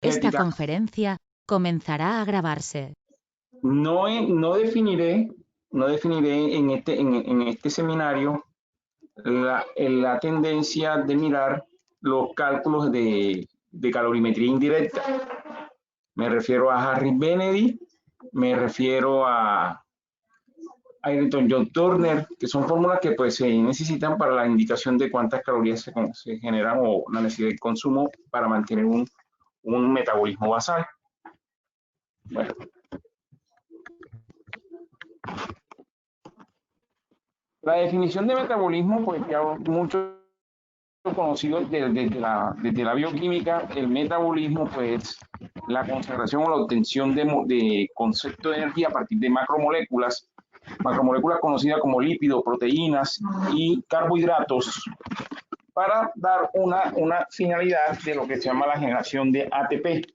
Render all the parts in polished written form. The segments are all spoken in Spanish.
Esta conferencia comenzará a grabarse. No definiré en este seminario la tendencia de mirar los cálculos de calorimetría indirecta. Me refiero a Harry Benedict, me refiero a Ayrton John Turner, que son fórmulas que pues se necesitan para la indicación de cuántas calorías se generan o la necesidad de consumo para mantener un metabolismo basal. Bueno. La definición de metabolismo, pues ya mucho conocido desde la bioquímica. El metabolismo, pues la concentración o la obtención de concepto de energía a partir de macromoléculas conocidas como lípidos, proteínas y carbohidratos, para dar una finalidad de lo que se llama la generación de ATP.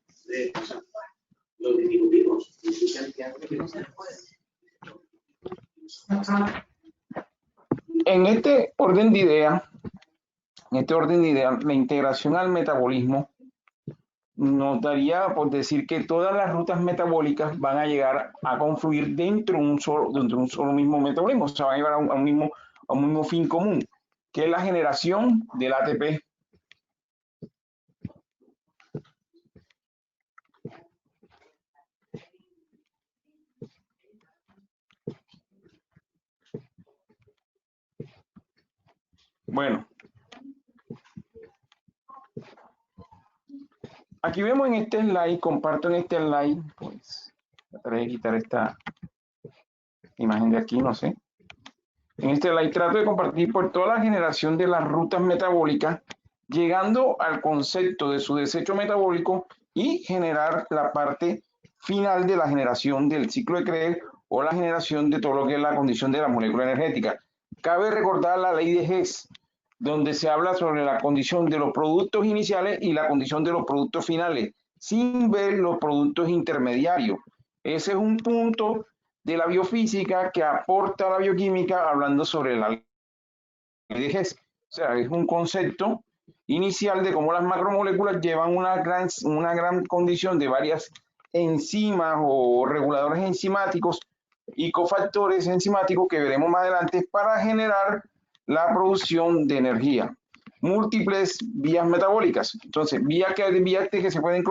Los diminutivos. En este orden de ideas, la integración al metabolismo nos daría por decir que todas las rutas metabólicas van a llegar a confluir dentro de un solo mismo metabolismo, o sea, van a llevar a un mismo fin común, que es la generación del ATP. Bueno, aquí vemos en este slide, comparto en este slide, pues trataré de quitar esta imagen de aquí, no sé. En este slide trato de compartir por toda la generación de las rutas metabólicas, llegando al concepto de su desecho metabólico y generar la parte final de la generación del ciclo de Krebs o la generación de todo lo que es la condición de la molécula energética. Cabe recordar la ley de Hess, donde se habla sobre la condición de los productos iniciales y la condición de los productos finales, sin ver los productos intermediarios. Ese es un punto de la biofísica que aporta a la bioquímica, hablando sobre la ley de Hess. O sea, es un concepto inicial de cómo las macromoléculas llevan una gran condición de varias enzimas o reguladores enzimáticos y cofactores enzimáticos que veremos más adelante para generar la producción de energía. Múltiples vías metabólicas. Entonces, vías que se pueden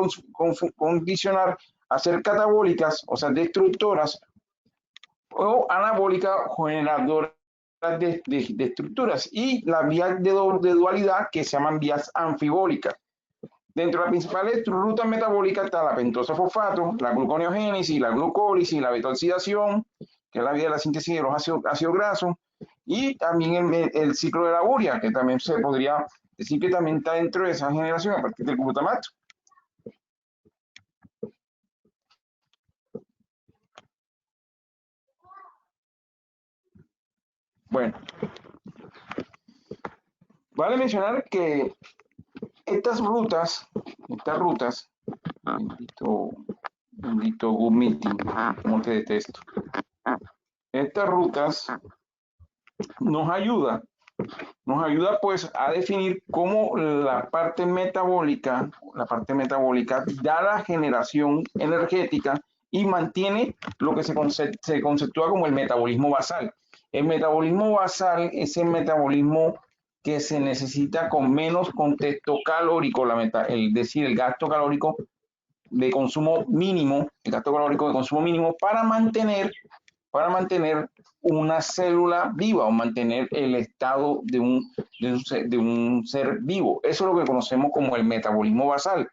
condicionar a ser catabólicas, o sea, destructoras, o anabólicas, generadoras de estructuras, y las vías de dualidad que se llaman vías anfibólicas. Dentro de las principales rutas metabólicas está la pentosa fosfato, la gluconeogénesis, la glucólisis, la beta-oxidación, que es la vía de la síntesis de los ácidos grasos, y también el ciclo de la urea, que también se podría decir que también está dentro de esa generación a partir del glutamato. Bueno, vale mencionar que estas rutas, bendito Google Meeting, como te detesto. Estas rutas nos ayuda pues a definir cómo la parte metabólica da la generación energética y mantiene lo que se conceptúa como el metabolismo basal. El metabolismo basal es el metabolismo que se necesita con menos contexto calórico, el gasto calórico de consumo mínimo, para mantener una célula viva o mantener el estado de un ser vivo. Eso es lo que conocemos como el metabolismo basal,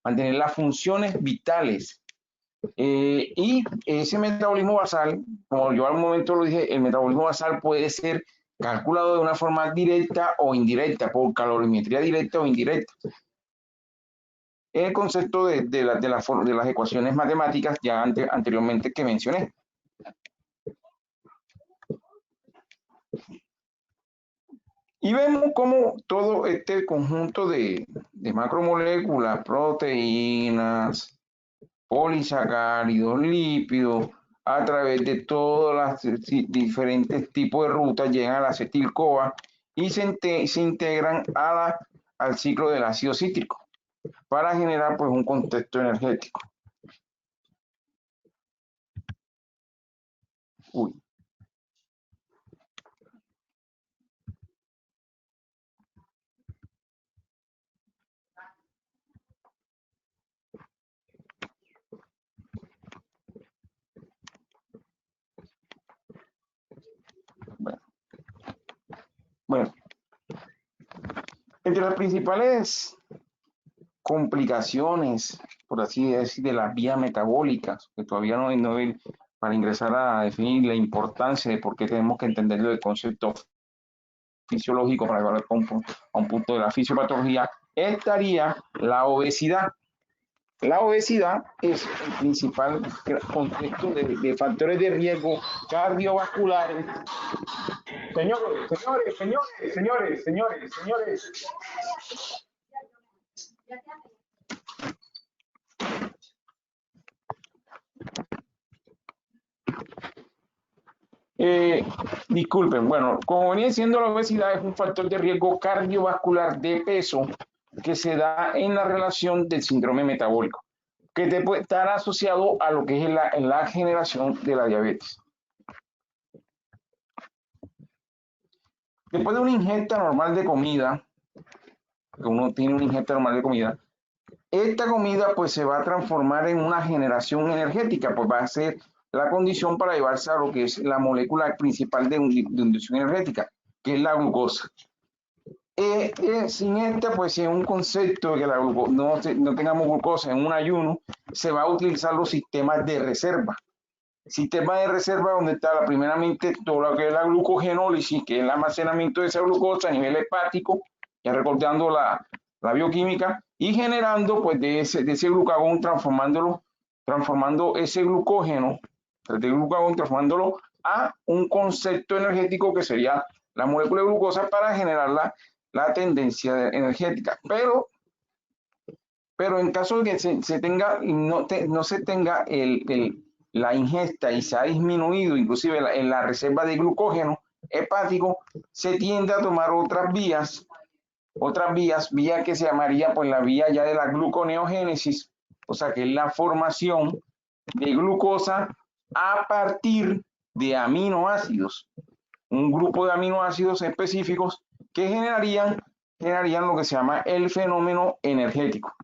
mantener las funciones vitales. Y ese metabolismo basal, como yo al momento lo dije, el metabolismo basal puede ser calculado de una forma directa o indirecta, por calorimetría directa o indirecta. El concepto de las ecuaciones matemáticas ya anteriormente que mencioné. Y vemos cómo todo este conjunto de macromoléculas, proteínas, polisacáridos, lípidos, a través de todos los diferentes tipos de rutas llegan a la acetil-CoA y se integran al ciclo del ácido cítrico. para generar pues un contexto energético. Uy. Bueno, entre las principales complicaciones, por así decir, de las vías metabólicas, que todavía no hay para ingresar a definir la importancia de por qué tenemos que entenderlo del concepto fisiológico para llevarlo a un punto de la fisiopatología, estaría la obesidad. La obesidad es el principal contexto de factores de riesgo cardiovasculares. Señores. Disculpen, bueno, como venía diciendo, la obesidad es un factor de riesgo cardiovascular de peso que se da en la relación del síndrome metabólico, que te puede estar asociado a lo que es la generación de la diabetes. Después de una ingesta normal de comida, que uno tiene una ingesta normal de comida, esta comida pues se va a transformar en una generación energética, pues va a ser la condición para llevarse a lo que es la molécula principal de inducción energética, que es la glucosa. Sin pues en un concepto de que no tengamos glucosa en un ayuno, se va a utilizar los sistemas de reserva. Sistema de reserva donde está primeramente todo lo que es la glucogenólisis, que es el almacenamiento de esa glucosa a nivel hepático, ya recordando la bioquímica, y generando pues de ese glucagón, transformando ese glucógeno, de glucagón, transformándolo a un concepto energético que sería la molécula de glucosa para generar la tendencia energética. Pero en caso de que se tenga, no se tenga la ingesta y se ha disminuido inclusive en la reserva de glucógeno hepático, se tiende a tomar otras vías que se llamaría pues la vía ya de la gluconeogénesis, o sea que es la formación de glucosa a partir de aminoácidos, un grupo de aminoácidos específicos que generarían lo que se llama el fenómeno energético.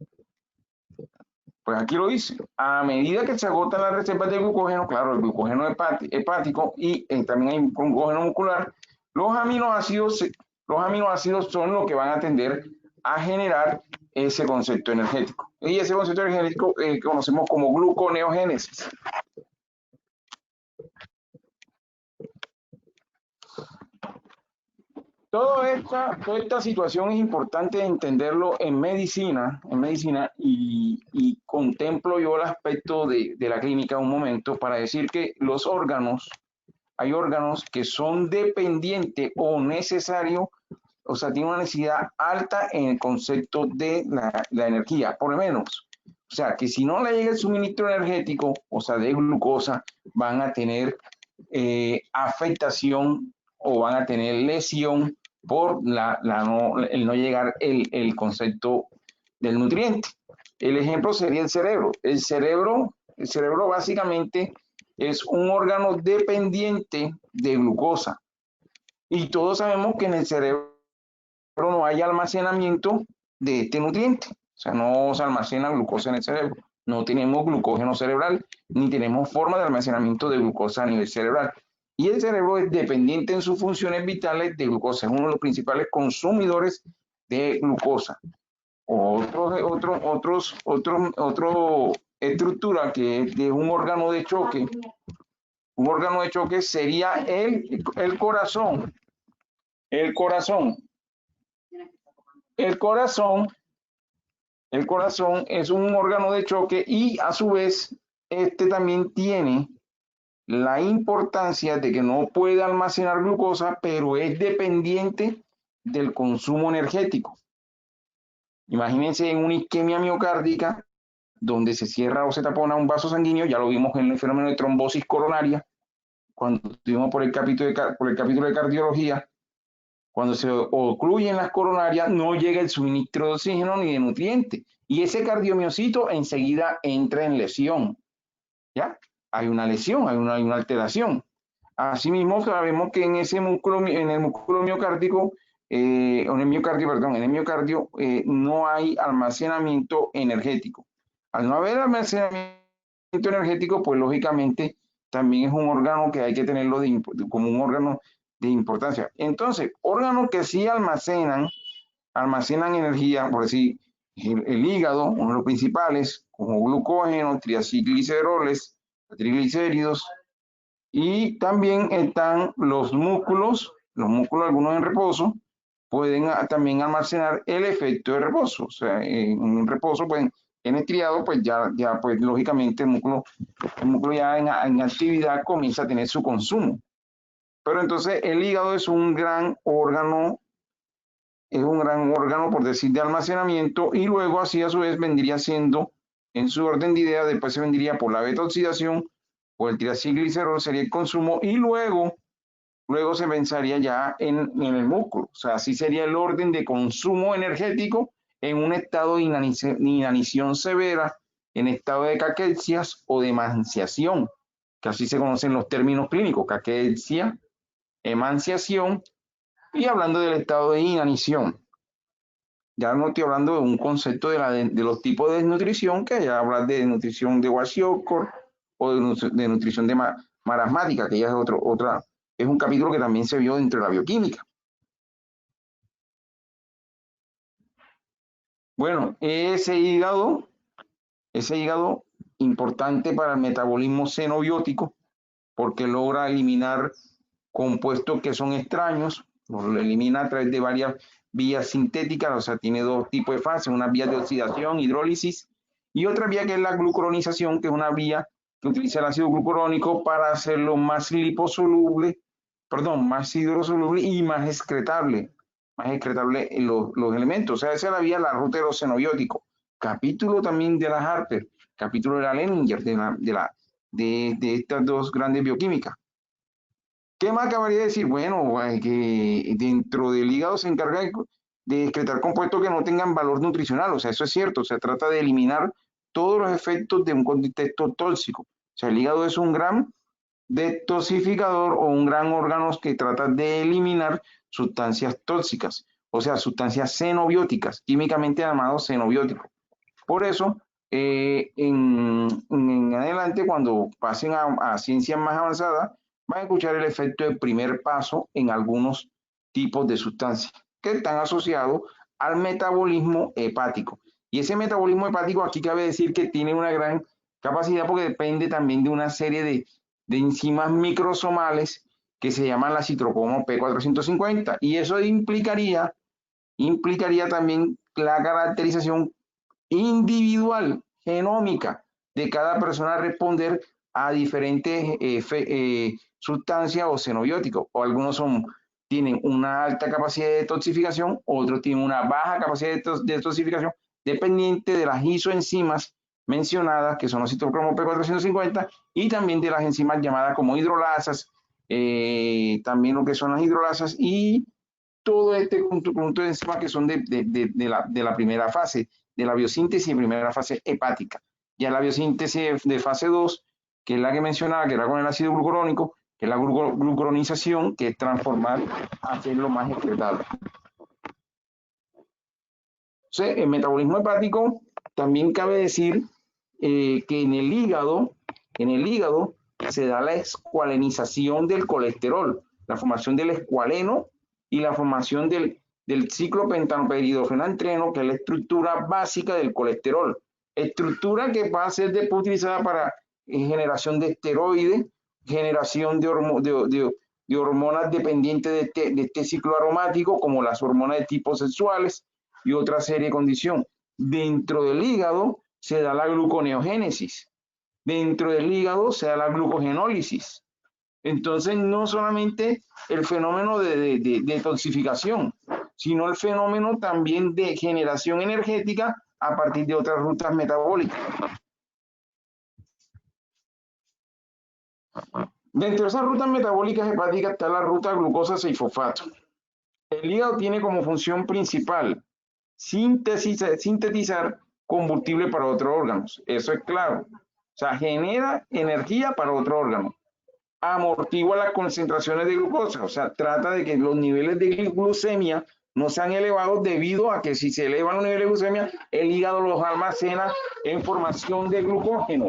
Pues aquí lo dice, a medida que se agotan las reservas de glucógeno, claro, el glucógeno hepático y también hay un glucógeno muscular, los aminoácidos son los que van a tender a generar ese concepto energético. Y ese concepto energético conocemos como gluconeogénesis. Toda esta situación es importante entenderlo en medicina y contemplo yo el aspecto de la clínica un momento para decir que hay órganos que son dependientes o necesarios, o sea, tienen una necesidad alta en el concepto de la energía, por lo menos. O sea, que si no le llega el suministro energético, o sea, de glucosa, van a tener afectación o van a tener lesión por el no llegar el concepto del nutriente. El ejemplo sería el cerebro. El cerebro básicamente es un órgano dependiente de glucosa. Y todos sabemos que en el cerebro no hay almacenamiento de este nutriente. O sea, no se almacena glucosa en el cerebro. No tenemos glucógeno cerebral, ni tenemos forma de almacenamiento de glucosa a nivel cerebral. Y el cerebro es dependiente en sus funciones vitales de glucosa. Es uno de los principales consumidores de glucosa. Otra estructura que es de un órgano de choque. Un órgano de choque sería el corazón. El corazón es un órgano de choque y a su vez también tiene la importancia de que no puede almacenar glucosa, pero es dependiente del consumo energético. Imagínense en una isquemia miocárdica donde se cierra o se tapona un vaso sanguíneo, ya lo vimos en el fenómeno de trombosis coronaria, cuando estuvimos por el capítulo de cardiología. Cuando se ocluyen las coronarias, no llega el suministro de oxígeno ni de nutrientes. y ese cardiomiocito enseguida entra en lesión. ¿Ya? Hay una lesión, hay una alteración. Asimismo, sabemos que en ese músculo, en el músculo miocárdico, en el miocardio, perdón, en el miocardio no hay almacenamiento energético. Al no haber almacenamiento energético, pues lógicamente también es un órgano que hay que tenerlo como un órgano de importancia. Entonces, órganos que sí almacenan energía, por decir, el hígado, uno de los principales, como glucógeno, triacilgliceroles, triglicéridos, y también están los músculos algunos en reposo, pueden también almacenar el efecto de reposo. O sea, en reposo, pues, en estriado, pues ya pues lógicamente el músculo ya en actividad comienza a tener su consumo. Pero entonces el hígado es un gran órgano, por decir, de almacenamiento, y luego así a su vez vendría siendo, en su orden de idea, después se vendría por la beta oxidación o el triacilglicerol sería el consumo, y luego se pensaría ya en el músculo. O sea, así sería el orden de consumo energético en un estado de inanición severa, en estado de caquexias o de emanciación, que así se conocen los términos clínicos: caquexia, emanciación, y hablando del estado de inanición. Ya no estoy hablando de un concepto de los tipos de desnutrición, que ya habla de nutrición de Kwashiorkor o de nutrición de marasmática, que ya es es un capítulo que también se vio dentro de la bioquímica. Bueno, ese hígado importante para el metabolismo xenobiótico, porque logra eliminar compuestos que son extraños, lo elimina a través de varias vías sintéticas. O sea, tiene dos tipos de fases: una vía de oxidación, hidrólisis, y otra vía que es la glucuronización, que es una vía que utiliza el ácido glucurónico para hacerlo más liposoluble, más hidrosoluble y más excretable los elementos. O sea, esa es la vía, la ruta de los xenobióticos. Capítulo también de la Harper, capítulo de la Leninger, de estas dos grandes bioquímicas. ¿Qué más acabaría de decir? Bueno, que dentro del hígado se encarga de excretar compuestos que no tengan valor nutricional. O sea, eso es cierto. Se trata de eliminar todos los efectos de un contexto tóxico. O sea, el hígado es un gran detoxificador o un gran órgano que trata de eliminar sustancias tóxicas, o sea, sustancias xenobióticas, químicamente llamados xenobióticos. Por eso, en adelante, cuando pasen a ciencias más avanzadas, van a escuchar el efecto de primer paso en algunos tipos de sustancias que están asociados al metabolismo hepático. Y ese metabolismo hepático, aquí cabe decir que tiene una gran capacidad, porque depende también de una serie de enzimas microsomales que se llaman la citocromo P450, y eso implicaría también la caracterización individual, genómica, de cada persona a responder a diferentes sustancias o xenobióticos. O algunos tienen una alta capacidad de detoxificación, otros tienen una baja capacidad de detoxificación, dependiente de las isoenzimas mencionadas, que son los citocromo P450, y también de las enzimas llamadas como hidrolasas, también lo que son las hidrolasas, y todo este conjunto de enzimas que son de la primera fase, de la biosíntesis de primera fase hepática. Ya la biosíntesis de fase 2, que es la que mencionaba, que era con el ácido glucurónico, que es la glucuronización, que es transformar, hacerlo más excretable. Entonces, el metabolismo hepático, también cabe decir que en el hígado se da la escualenización del colesterol, la formación del escualeno y la formación del ciclo pentanopehidrogenantreno, que es la estructura básica del colesterol. Estructura que va a ser después utilizada para generación de esteroides, generación de hormonas dependientes de este ciclo aromático, como las hormonas de tipo sexuales y otra serie de condiciones. Dentro del hígado se da la gluconeogénesis. Dentro del hígado se da la glucogenólisis. Entonces, no solamente el fenómeno de detoxificación, sino el fenómeno también de generación energética a partir de otras rutas metabólicas. Dentro de esas rutas metabólicas hepáticas está la ruta glucosa-6-fosfato. El hígado tiene como función principal sintetizar combustible para otros órganos. Eso es claro. O sea, genera energía para otro órgano. Amortigua las concentraciones de glucosa. O sea, trata de que los niveles de glucemia no sean elevados debido a que si se elevan los niveles de glucemia, el hígado los almacena en formación de glucógeno.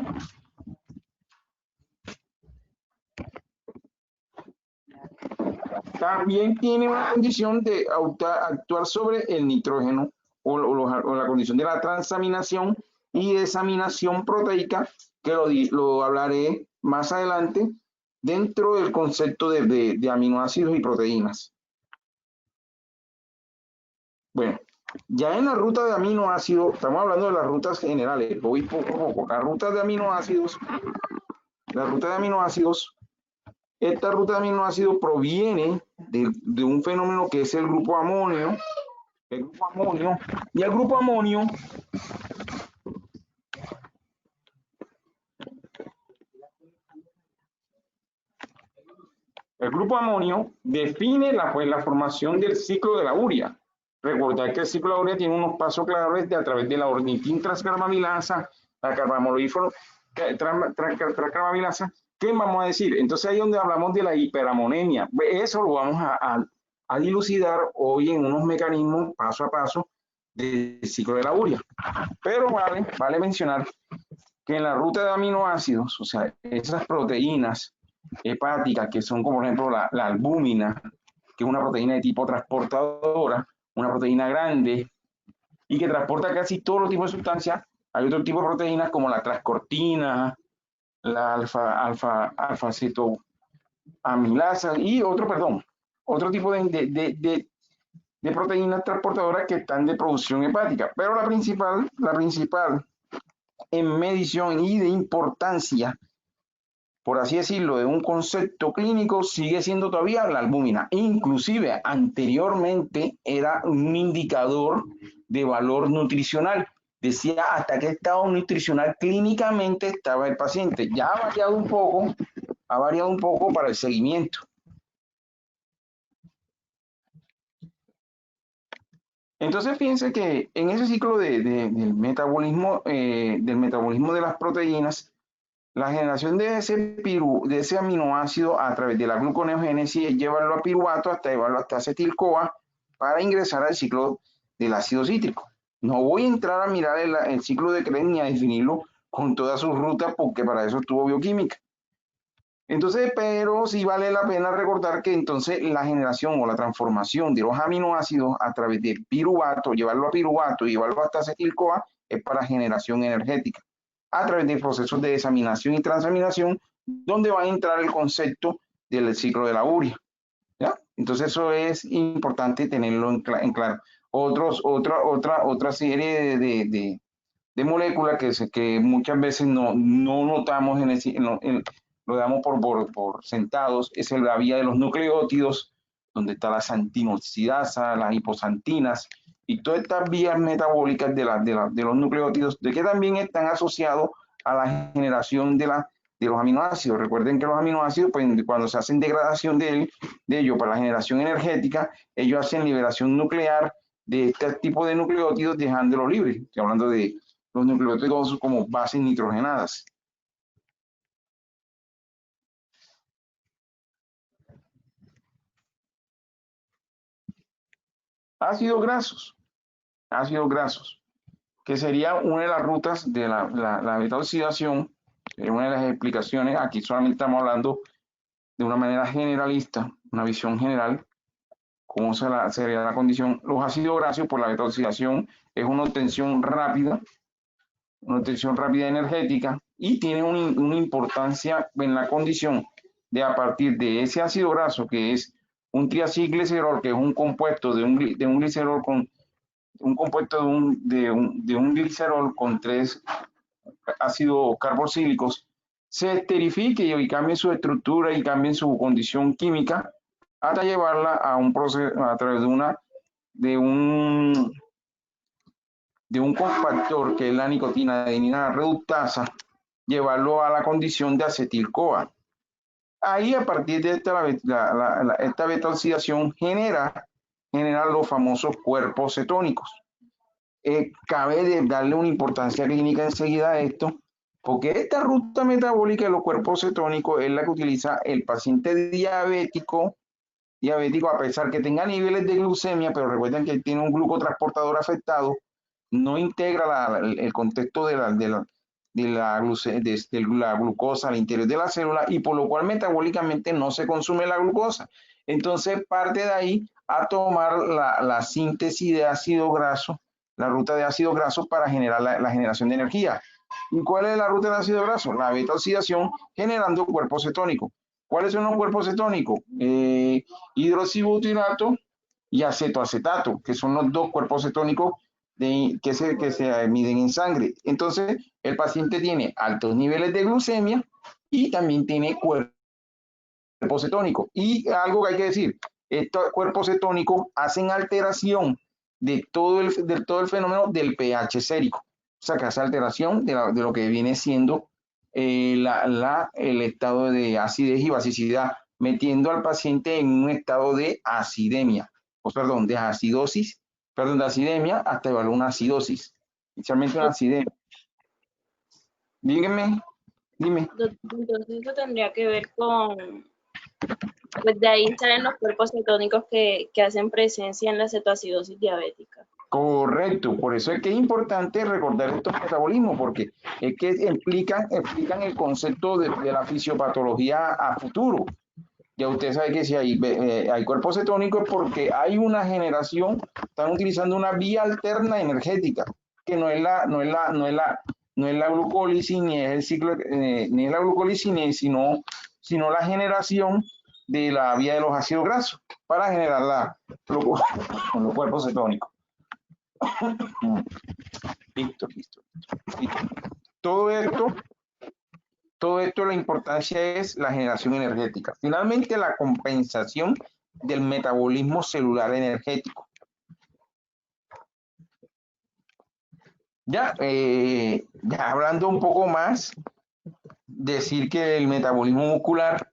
También tiene una condición de actuar sobre el nitrógeno o la condición de la transaminación y desaminación proteica, que lo hablaré más adelante dentro del concepto de aminoácidos y proteínas. Bueno, ya en la ruta de aminoácidos, estamos hablando de las rutas generales, voy poco a poco. La ruta de aminoácidos, esta ruta de aminoácidos proviene de un fenómeno que es el grupo amonio. Y el grupo amonio define la formación del ciclo de la urea. Recordad que el ciclo de la urea tiene unos pasos claves a través de la ornitin transcarbamilasa, la carbamolífero transcarbamilasa. ¿Qué vamos a decir? Entonces ahí es donde hablamos de la hiperamonemia. Eso lo vamos a dilucidar hoy en unos mecanismos paso a paso del ciclo de la urea. Pero vale mencionar que en la ruta de aminoácidos, o sea, esas proteínas hepáticas que son como por ejemplo la albúmina, que es una proteína de tipo transportadora, una proteína grande y que transporta casi todos los tipos de sustancias. Hay otro tipo de proteínas como la transcortina, la alfa-acetoamilasa y otro tipo de proteínas transportadoras que están de producción hepática. Pero la principal en medición y de importancia, por así decirlo, de un concepto clínico, sigue siendo todavía la albúmina. Inclusive, anteriormente era un indicador de valor nutricional. Decía hasta qué estado nutricional clínicamente estaba el paciente. Ya ha variado un poco para el seguimiento. Entonces, fíjense que en ese ciclo del metabolismo de las proteínas, la generación de ese aminoácido a través de la gluconeogénesis es llevarlo a piruvato hasta llevarlo hasta acetil-CoA para ingresar al ciclo del ácido cítrico. No voy a entrar a mirar el ciclo de Krebs ni a definirlo con todas sus rutas porque para eso estuvo bioquímica. Entonces, pero sí vale la pena recordar que entonces la generación o la transformación de los aminoácidos a través de piruvato, llevarlo a piruvato y llevarlo hasta acetil-CoA es para generación energética a través de procesos de desaminación y transaminación, donde va a entrar el concepto del ciclo de la urea. ¿Ya? Entonces eso es importante tenerlo en claro. Otra serie de moléculas que muchas veces no notamos, lo damos por sentados, es la vía de los nucleótidos, donde está la xantinoxidasa, las hipoxantinas, y todas estas vías metabólicas de los nucleótidos, de que también están asociados a la generación de los aminoácidos. Recuerden que los aminoácidos, pues, cuando se hacen degradación de ellos para la generación energética, ellos hacen liberación nuclear de este tipo de nucleótidos, dejándolo libre. Estoy hablando de los nucleótidos como bases nitrogenadas. Ácidos grasos, que sería una de las rutas de la beta-oxidación, una de las explicaciones. Aquí solamente estamos hablando de una manera generalista, una visión general, cómo sería la condición. Los ácidos grasos por la beta-oxidación es una obtención rápida energética y tiene una importancia en la condición de a partir de ese ácido graso que es un triacilglicerol, que es un compuesto de un glicerol con un compuesto de un glicerol con 3 ácidos carboxílicos, se esterifique y cambie su estructura y cambie su condición química hasta llevarla a un proceso a través de un cofactor que es la nicotina adenina reductasa, llevarlo a la condición de acetil-CoA. Ahí, a partir de esta beta-oxidación genera los famosos cuerpos cetónicos. cabe darle una importancia clínica enseguida a esto, porque esta ruta metabólica de los cuerpos cetónicos es la que utiliza el paciente diabético, a pesar que tenga niveles de glucemia, pero recuerden que tiene un glucotransportador afectado, no integra el contexto de la glucosa al interior de la célula, y por lo cual metabólicamente no se consume la glucosa. Entonces parte de ahí a tomar la síntesis de ácido graso, la ruta de ácido graso para generar la generación de energía. ¿Y cuál es la ruta de ácido graso? La beta oxidación generando cuerpos cetónicos. ¿Cuáles son los cuerpos cetónicos? Hidroxibutirato y acetoacetato, que son los dos cuerpos cetónicos que se miden en sangre. Entonces, el paciente tiene altos niveles de glucemia y también tiene cuerpo cetónico. Y algo que hay que decir, estos cuerpos cetónicos hacen alteración de todo el fenómeno del pH sérico. O sea, que hace alteración de lo que viene siendo el estado de acidez y basicidad, metiendo al paciente en un estado de acidemia, de acidosis, de acidemia hasta evaluar una acidosis, inicialmente una acidemia. Dime. Entonces eso tendría que ver con, pues de ahí salen los cuerpos cetónicos que hacen presencia en la cetoacidosis diabética. Correcto, por eso es que es importante recordar estos metabolismos, porque es que explican el concepto de la fisiopatología a futuro. Ya usted sabe que si hay cuerpos cetónicos es porque hay una generación, están utilizando una vía alterna energética, que no es la glucólisis, ni es el ciclo, ni es la glucólisis, sino la generación de la vía de los ácidos grasos para generar los cuerpos cetónicos. Listo. Todo esto, la importancia es la generación energética. Finalmente, la compensación del metabolismo celular energético. Ya hablando un poco más, decir que el metabolismo muscular,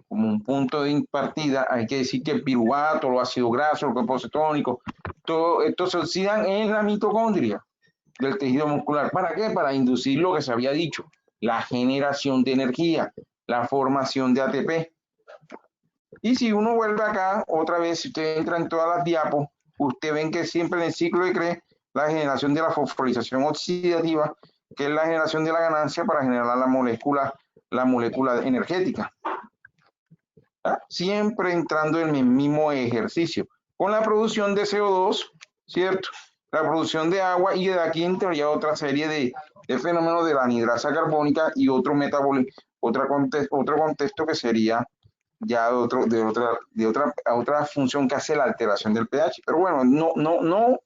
como un punto de partida, hay que decir que el piruvato, los ácidos grasos, el cuerpo cetónico, todo esto se oxidan en la mitocondria del tejido muscular. ¿Para qué? Para inducir lo que se había dicho, la generación de energía, la formación de ATP. Y si uno vuelve acá, otra vez, si usted entra en todas las diapos, usted ven que siempre en el ciclo de Krebs, la generación de la fosforilación oxidativa, que es la generación de la ganancia para generar la molécula energética. ¿Ah? Siempre entrando en el mismo ejercicio, con la producción de CO2, ¿cierto? La producción de agua, y de aquí entraría otra serie de fenómenos de la anhidrasa carbónica y otro metabolismo, otro contexto que sería ya de otra función que hace la alteración del pH. Pero bueno, no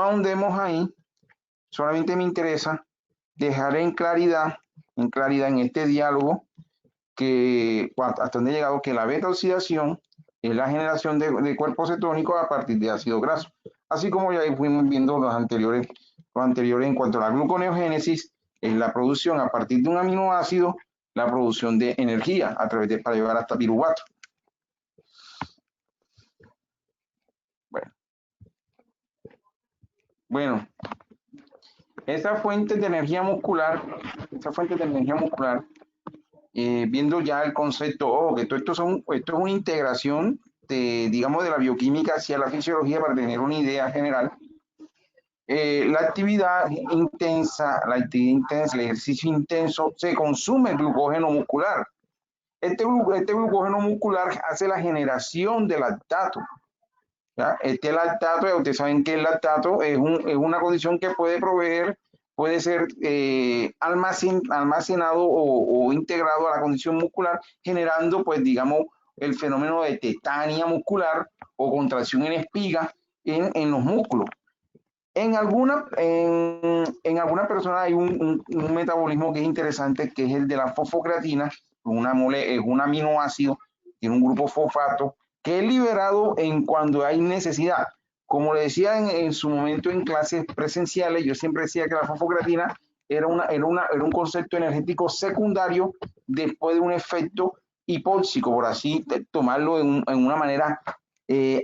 ahondemos ahí, solamente me interesa dejar en claridad en este diálogo que hasta donde he llegado, que la beta oxidación es la generación de cuerpos cetónicos a partir de ácido graso, así como ya fuimos viendo los anteriores en cuanto a la gluconeogénesis, es la producción a partir de un aminoácido, la producción de energía para llegar hasta piruvato. Bueno, esa fuente de energía muscular, viendo ya el concepto, que esto es una integración digamos, de la bioquímica hacia la fisiología para tener una idea general. La actividad intensa, el ejercicio intenso, se consume el glucógeno muscular. Este glucógeno muscular hace la generación de lactato. ¿Ya? Este lactato, ya ustedes saben que el lactato es una condición que puede ser almacenado o integrado a la condición muscular, generando, pues, digamos, el fenómeno de tetania muscular o contracción en espiga en los músculos. En alguna persona hay un metabolismo que es interesante, que es el de la fosfocreatina, es un aminoácido, tiene un grupo fosfato, que es liberado cuando hay necesidad. Como le decía en su momento en clases presenciales, yo siempre decía que la fosfocreatina era un concepto energético secundario después de un efecto hipóxico, por así tomarlo en una manera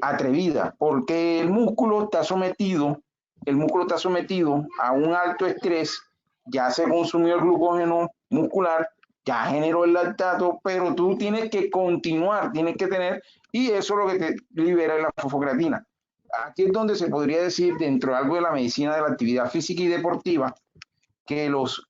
atrevida, porque el músculo está sometido el músculo está sometido a un alto estrés, ya se consumió el glucógeno muscular, ya generó el lactato, pero tú tienes que continuar, tienes que tener, y eso es lo que te libera la fosfocreatina. Aquí es donde se podría decir, dentro de algo de la medicina de la actividad física y deportiva, que los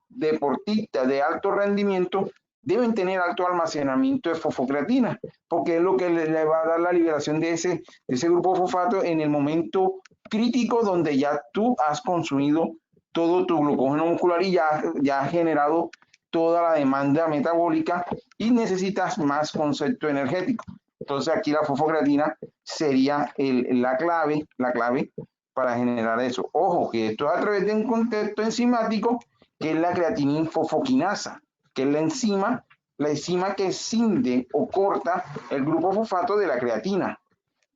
deportistas de alto rendimiento deben tener alto almacenamiento de fosfocreatina, porque es lo que le va a dar la liberación de ese grupo fosfato en el momento crítico donde ya tú has consumido todo tu glucógeno muscular y ya has generado toda la demanda metabólica y necesitas más concepto energético. Entonces aquí la fosfocreatina sería la clave para generar eso. Ojo, que esto es a través de un contexto enzimático que es la creatinina fosfoquinasa, que es la enzima que escinde o corta el grupo fosfato de la creatina.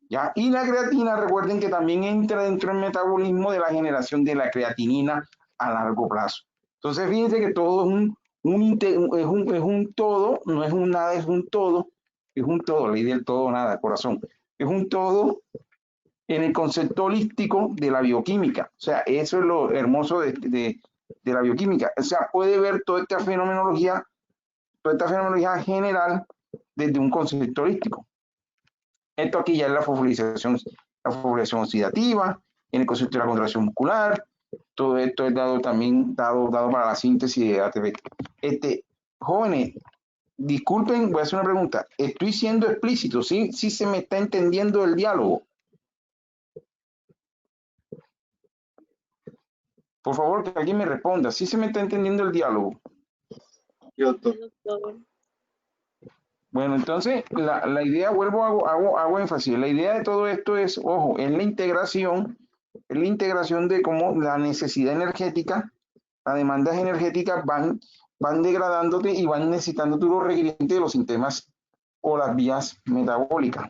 ¿Ya? Y la creatina, recuerden que también entra dentro del metabolismo de la generación de la creatinina a largo plazo. Entonces, fíjense que todo es un todo, no es un nada, es un todo, ley del todo nada, corazón. Es un todo en el concepto holístico de la bioquímica. O sea, eso es lo hermoso de la bioquímica. O sea, puede ver toda esta fenomenología general desde un concepto holístico. Esto aquí ya es la fosforilación oxidativa, en el concepto de la contracción muscular. Todo esto es dado para la síntesis de ATP. Jóvenes, disculpen, voy a hacer una pregunta. Estoy siendo explícito, ¿sí se me está entendiendo el diálogo? Por favor, que alguien me responda. ¿Sí se me está entendiendo el diálogo? Yo, doctor. Bueno, entonces, la idea, hago énfasis. La idea de todo esto es, ojo, es la integración de cómo la necesidad energética, las demandas energéticas van degradándote y van necesitando tú los requerimientos de los sistemas o las vías metabólicas.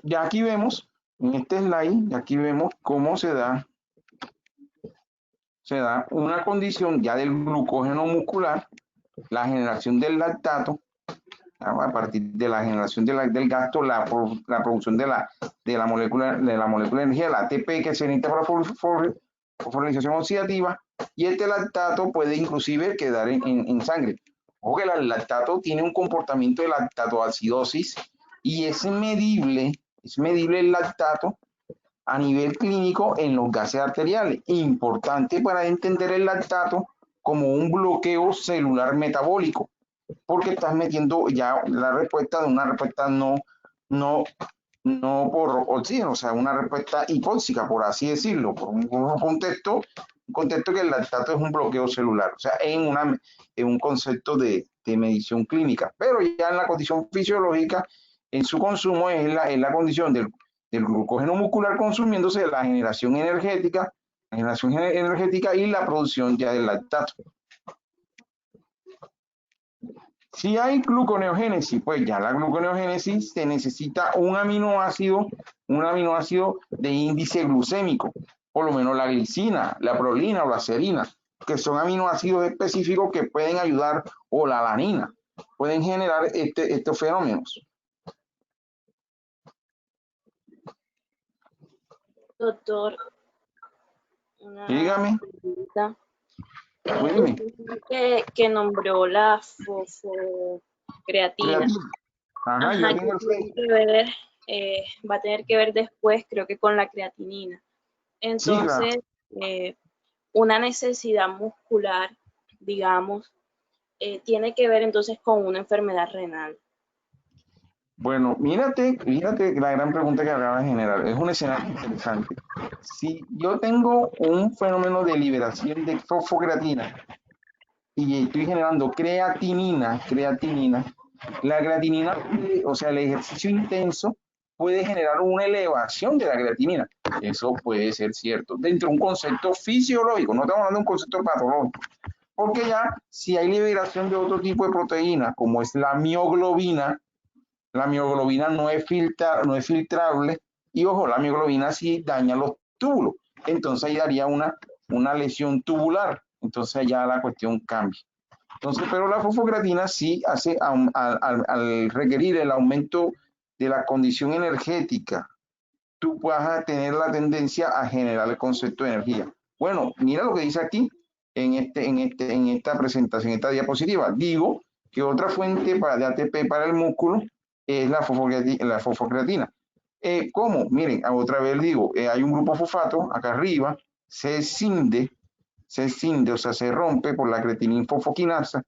Ya aquí vemos, en este slide, aquí vemos cómo se da una condición ya del glucógeno muscular, la generación del lactato, a partir de la generación del gasto, la producción de la molécula de energía, la ATP que se necesita para fosforilación oxidativa, y este lactato puede inclusive quedar en sangre. Ojo que el lactato tiene un comportamiento de lactatoacidosis y es medible el lactato a nivel clínico en los gases arteriales. Importante para entender el lactato como un bloqueo celular metabólico, porque estás metiendo ya la respuesta de una respuesta no por oxígeno, o sea, una respuesta hipóxica, por así decirlo, por un contexto que el lactato es un bloqueo celular, o sea, en un concepto de medición clínica, pero ya en la condición fisiológica, en su consumo es la condición del glucógeno muscular consumiéndose de la generación energética y la producción ya del lactato. Si hay gluconeogénesis, pues ya la gluconeogénesis se necesita un aminoácido de índice glucémico, por lo menos la glicina, la prolina o la serina, que son aminoácidos específicos que pueden ayudar, o la alanina, pueden generar estos fenómenos. Doctor, dígame. Pregunta. Que nombró la fosfocreatina. Ajá, yo tengo va a tener que ver después, creo que con la creatinina. Entonces, sí, claro. Una necesidad muscular, digamos, tiene que ver entonces con una enfermedad renal. Bueno, mírate la gran pregunta que acabas de generar. Es un escenario interesante. Si yo tengo un fenómeno de liberación de fosfocreatina y estoy generando creatinina, la creatinina, o sea, el ejercicio intenso puede generar una elevación de la creatinina. Eso puede ser cierto dentro de un concepto fisiológico, no estamos hablando de un concepto patológico. Porque ya si hay liberación de otro tipo de proteínas, como es la mioglobina no es filtrable, y ojo, la mioglobina sí daña los túbulos, entonces ahí daría una lesión tubular, entonces ya la cuestión cambia. Entonces, pero la fosfocreatina sí hace, al requerir el aumento de la condición energética, tú vas a tener la tendencia a generar el concepto de energía. Bueno, mira lo que dice aquí en esta presentación, esta diapositiva. Digo que otra fuente de ATP para el músculo es la fosfocreatina. ¿Cómo? Miren, otra vez digo, hay un grupo fosfato acá arriba, se escinde, o sea, se rompe por la creatininfosfoquinasa,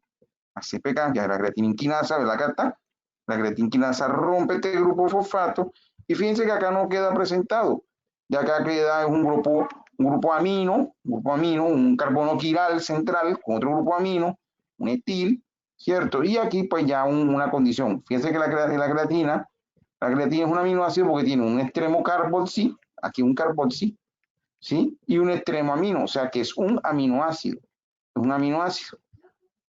ACPK, que es la creatinquinasa, ¿verdad? Acá está. La creatinquinasa rompe este grupo fosfato y fíjense que acá no queda presentado. De acá queda un grupo amino, un carbono quiral central con otro grupo amino, un etil, ¿cierto? Y aquí pues ya una condición. Fíjense que la creatina es un aminoácido porque tiene un extremo carboxi, aquí un carboxi, ¿sí? Y un extremo amino, o sea que es un aminoácido. Es un aminoácido.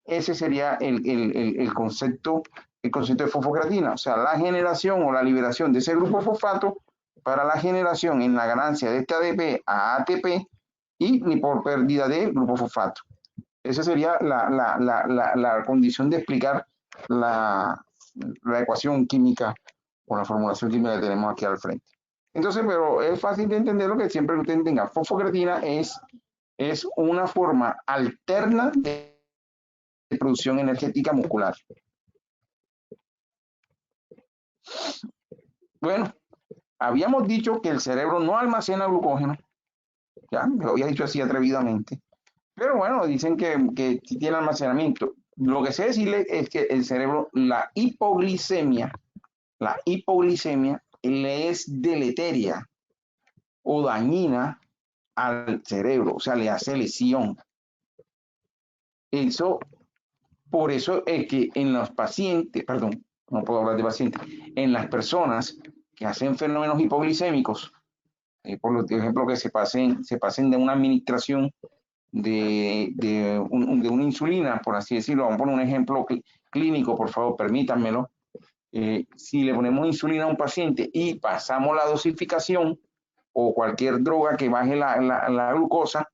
Ese sería el concepto de fosfocreatina, o sea, la generación o la liberación de ese grupo fosfato para la generación en la ganancia de este ADP a ATP y ni por pérdida de grupo fosfato. Esa sería la condición de explicar la ecuación química o la formulación química que tenemos aquí al frente. Entonces, pero es fácil de entender lo que siempre que usted tenga. Fosfocreatina es una forma alterna de producción energética muscular. Bueno, habíamos dicho que el cerebro no almacena glucógeno, ya, lo había dicho así atrevidamente, pero bueno, dicen que sí tiene almacenamiento. Lo que sé decirle es que el cerebro, la hipoglicemia le es deleteria o dañina al cerebro, o sea, le hace lesión. Por eso es que en los pacientes, perdón, no puedo hablar de pacientes, en las personas que hacen fenómenos hipoglicémicos, por ejemplo, que se pasen de una administración de una insulina, por así decirlo, vamos a poner un ejemplo clínico, por favor, permítanmelo. Si le ponemos insulina a un paciente y pasamos la dosificación o cualquier droga que baje la glucosa,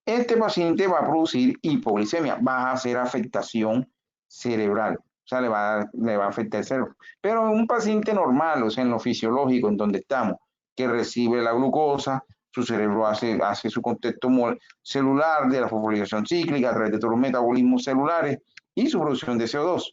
este paciente va a producir hipoglicemia, va a hacer afectación cerebral, o sea, le va a afectar el cerebro. Pero en un paciente normal, o sea, en lo fisiológico, en donde estamos, que recibe la glucosa, su cerebro hace su contexto celular de la fosforilación cíclica a través de todos los metabolismos celulares y su producción de CO2.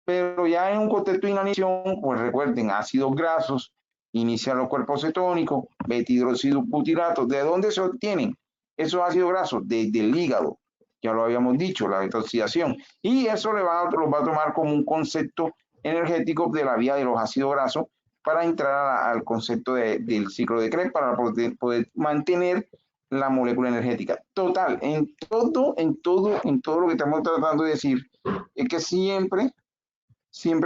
Pero ya en un contexto de inanición, pues recuerden, ácidos grasos, inician los cuerpos cetónicos, beta-hidroxibutirato, ¿de dónde se obtienen esos ácidos grasos? Desde el hígado, ya lo habíamos dicho, la detoxidación. Y eso los va a tomar como un concepto energético de la vía de los ácidos grasos para entrar al concepto del ciclo de Krebs para poder mantener la molécula energética. Total, en todo lo que estamos tratando de decir, es que siempre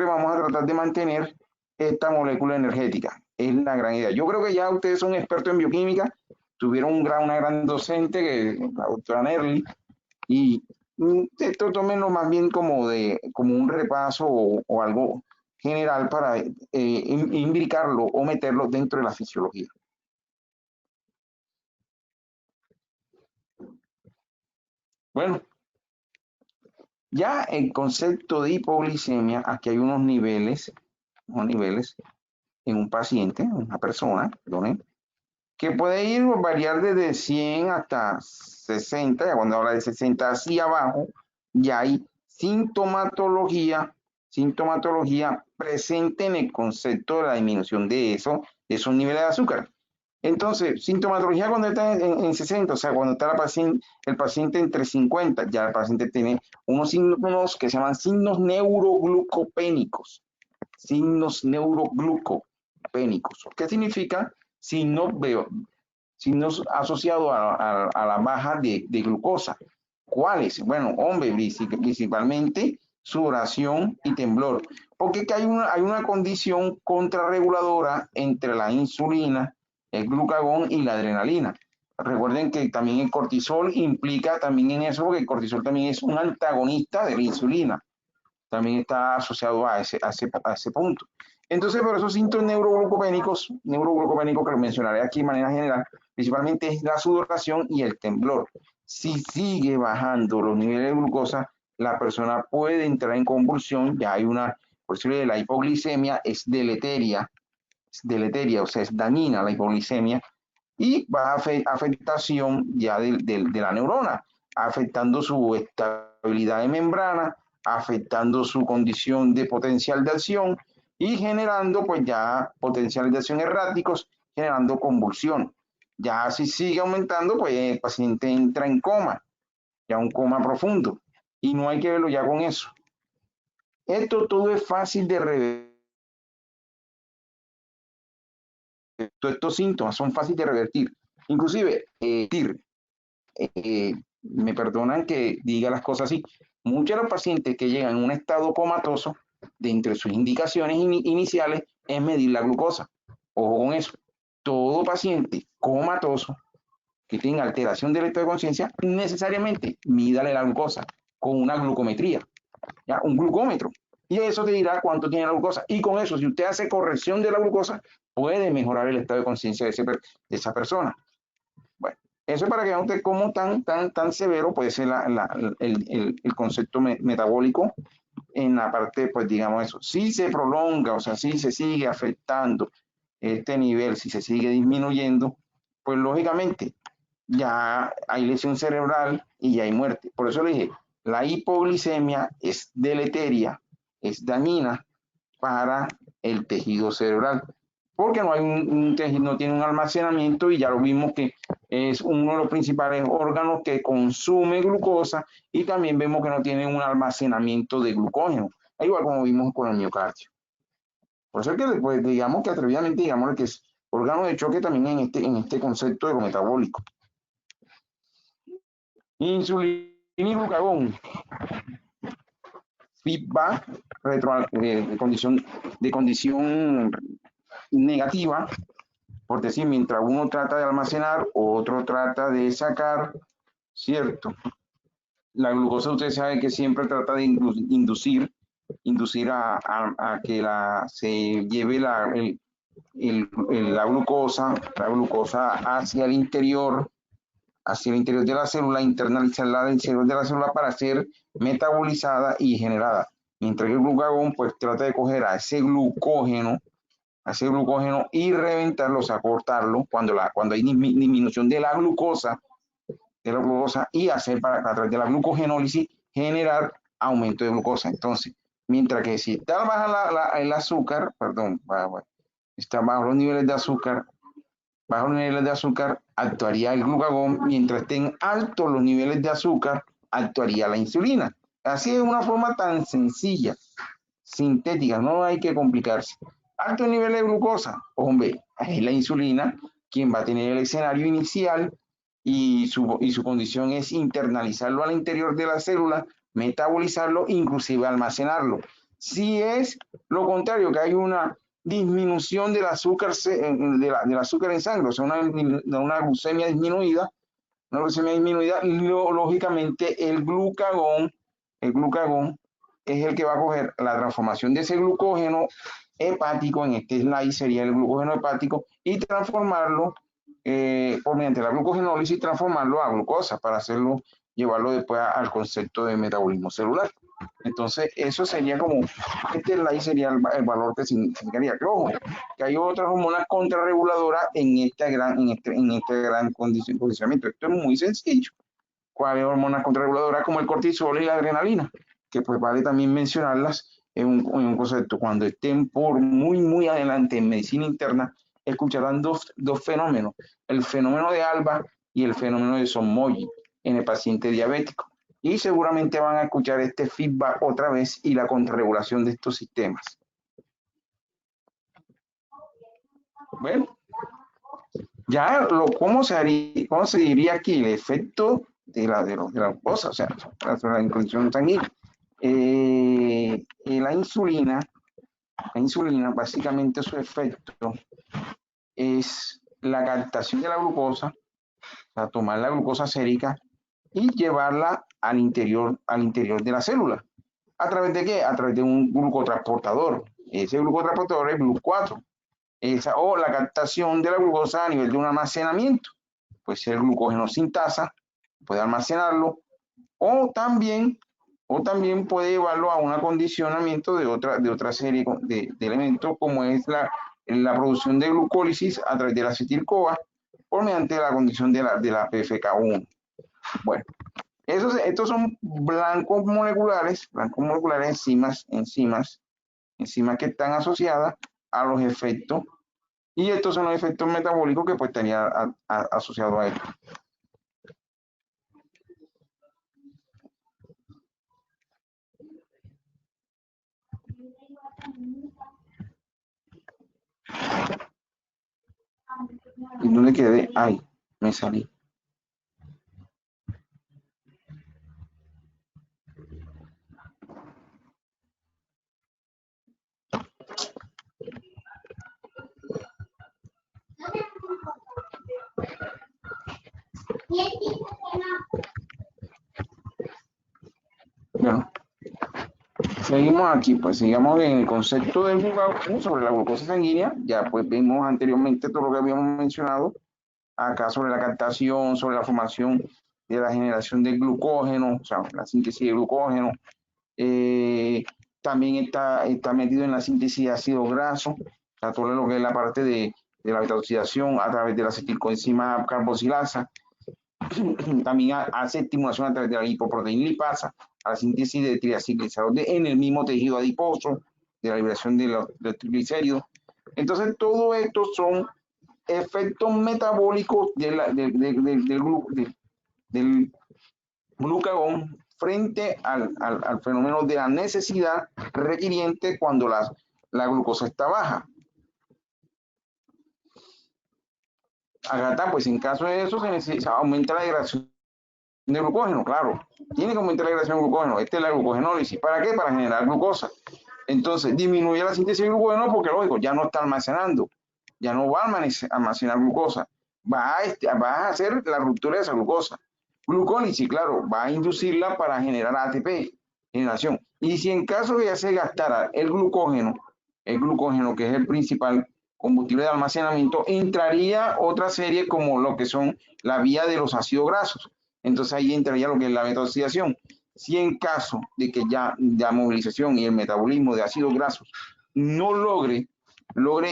vamos a tratar de mantener esta molécula energética. Es la gran idea. Yo creo que ya ustedes son expertos en bioquímica, tuvieron una gran docente, la doctora Nerly, y esto tómenlo más bien como un repaso o algo general para imbricarlo o meterlo dentro de la fisiología. Bueno, ya el concepto de hipoglicemia, aquí hay unos niveles en un paciente, una persona, perdón, que puede variar desde 100 hasta 60, ya cuando habla de 60 hacia abajo, ya hay sintomatología presente en el concepto de la disminución de esos niveles de azúcar. Entonces, sintomatología cuando está en 60, o sea, cuando está el paciente entre 50, ya el paciente tiene unos signos que se llaman signos neuroglucopénicos. ¿Qué significa? Signos asociados a la baja de glucosa. ¿Cuáles? Bueno, hombre, principalmente sudoración y temblor. Porque hay una condición contrarreguladora entre la insulina, el glucagón y la adrenalina. Recuerden que también el cortisol implica también en eso, porque el cortisol también es un antagonista de la insulina. También está asociado a ese punto. Entonces, por esos síntomas neuroglucopénicos que lo mencionaré aquí de manera general, principalmente es la sudoración y el temblor. Si sigue bajando los niveles de glucosa, la persona puede entrar en convulsión, ya hay una Por eso la hipoglicemia es deleteria, o sea, es dañina la hipoglicemia, y va a afectación ya de la neurona, afectando su estabilidad de membrana, afectando su condición de potencial de acción y generando pues ya potenciales de acción erráticos, generando convulsión. Ya si sigue aumentando, pues el paciente entra en coma, ya un coma profundo, y no hay que verlo ya con eso. Esto todo es fácil de revertir. Todos estos síntomas son fáciles de revertir. Inclusive, me perdonan que diga las cosas así, muchos de los pacientes que llegan en un estado comatoso, de entre sus indicaciones iniciales, es medir la glucosa. Ojo con eso. Todo paciente comatoso que tenga alteración del estado de conciencia, necesariamente mídale la glucosa con una glucometría, ¿ya? Un glucómetro. Y eso te dirá cuánto tiene la glucosa. Y con eso, si usted hace corrección de la glucosa, puede mejorar el estado de conciencia de esa persona. Bueno, eso es para que vean ustedes cómo tan severo puede ser el concepto metabólico en la parte, pues digamos eso. Si se prolonga, o sea, si se sigue afectando este nivel, si se sigue disminuyendo, pues lógicamente ya hay lesión cerebral y ya hay muerte. Por eso le dije, la hipoglicemia es deleteria, es dañina para el tejido cerebral, porque no hay un tejido, no tiene un almacenamiento, y ya lo vimos que es uno de los principales órganos que consume glucosa, y también vemos que no tiene un almacenamiento de glucógeno, igual como vimos con el miocardio. Por eso es que pues, digamos que atrevidamente digamos que es órgano de choque también en este concepto de lo metabólico. Insulina y glucagón. Feedback de condición negativa, por decir, mientras uno trata de almacenar, otro trata de sacar, ¿cierto? La glucosa, usted sabe que siempre trata de inducir a que se lleve la glucosa hacia el interior de la célula, internalizarla del interior de la célula para ser metabolizada y generada. Mientras que el glucagón pues trata de coger a ese glucógeno y reventarlo, o sea, cortarlo cuando hay disminución de la glucosa y hacer a través de la glucogenólisis generar aumento de glucosa. Entonces, mientras que si está baja el azúcar, está bajo los niveles de azúcar, actuaría el glucagón, mientras estén altos los niveles de azúcar, actuaría la insulina. Así es una forma tan sencilla, sintética, no hay que complicarse. Alto nivel de glucosa, hombre, es la insulina quien va a tener el escenario inicial, y su condición es internalizarlo al interior de la célula, metabolizarlo, inclusive almacenarlo. Si es lo contrario, que hay una disminución del azúcar, del azúcar en sangre, o sea, una glucemia disminuida, lógicamente el glucagón es el que va a coger la transformación de ese glucógeno hepático, en este slide sería el glucógeno hepático, y transformarlo mediante la glucogenólisis, transformarlo a glucosa para llevarlo después al concepto de metabolismo celular. Entonces, eso sería como, este slide sería el valor que significaría. Que, ojo, que hay otras hormonas contrarreguladoras en este gran condicionamiento. Esto es muy sencillo. ¿Cuáles hormonas contrarreguladoras? Como el cortisol y la adrenalina, que pues vale también mencionarlas en un concepto. Cuando estén por muy adelante en medicina interna, escucharán dos fenómenos, el fenómeno de Alba y el fenómeno de Somogyi en el paciente diabético. Y seguramente van a escuchar este feedback otra vez y la contrarregulación de estos sistemas. Bueno, ya ¿cómo se diría aquí el efecto de la glucosa, o sea, la inclusión sanguínea? La insulina, básicamente su efecto es la captación de la glucosa, o sea, tomar la glucosa sérica y llevarla al interior de la célula. ¿A través de qué? A través de un glucotransportador. Ese glucotransportador es GLUC4. O la captación de la glucosa a nivel de un almacenamiento. Puede ser el glucógeno sintasa, puede almacenarlo, o también o también puede llevarlo a un acondicionamiento de otra serie de elementos, como es la producción de glucólisis a través de la acetil-CoA por mediante la condición de la PFK1. Bueno, estos son blancos moleculares, enzimas que están asociadas a los efectos, y estos son los efectos metabólicos que pues estarían asociados a esto. ¿Y dónde quedé? Ay, me salí. Bueno, seguimos aquí, pues sigamos en el concepto del glucagón sobre la glucosa sanguínea. Ya pues vimos anteriormente todo lo que habíamos mencionado acá sobre la captación, sobre la formación de la generación del glucógeno, o sea, la síntesis de glucógeno. También está metido en la síntesis de ácido graso, o sea, todo lo que es la parte de la beta oxidación a través de la acetilcoenzima carboxilasa. También hace estimulación a través de la lipoproteína lipasa a la síntesis de triacilglicerol en el mismo tejido adiposo, de la liberación de los triglicéridos. Entonces, todo esto son efectos metabólicos del glucagón frente al fenómeno de la necesidad requiriente cuando la glucosa está baja. Acá está, pues en caso de eso se aumenta la degradación de glucógeno, claro. Tiene que aumentar la degradación de glucógeno. Esta es la glucogenólisis. ¿Para qué? Para generar glucosa. Entonces, disminuye la síntesis de glucógeno porque, lógico, ya no está almacenando. Ya no va a almacenar glucosa. Va a hacer la ruptura de esa glucosa. Glucólisis, claro, va a inducirla para generar ATP, generación. Y si en caso de ya se gastara el glucógeno que es el principal combustible de almacenamiento, entraría otra serie como lo que son la vía de los ácidos grasos. Entonces ahí entraría lo que es la beta-oxidación. Si en caso de que ya la movilización y el metabolismo de ácidos grasos no logre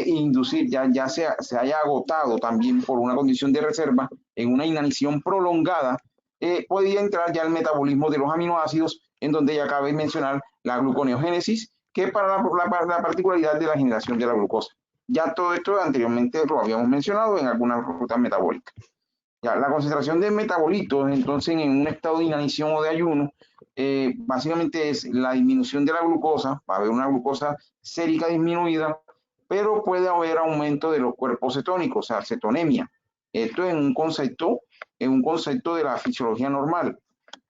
inducir, ya se haya agotado también por una condición de reserva en una inanición prolongada, podría entrar ya el metabolismo de los aminoácidos, en donde ya cabe mencionar la gluconeogénesis, que es para la particularidad de la generación de la glucosa. Ya todo esto anteriormente lo habíamos mencionado en algunas rutas metabólicas. Ya, la concentración de metabolitos, entonces, en un estado de inanición o de ayuno, básicamente es la disminución de la glucosa, va a haber una glucosa sérica disminuida, pero puede haber aumento de los cuerpos cetónicos, o sea, cetonemia. Esto es un concepto de la fisiología normal.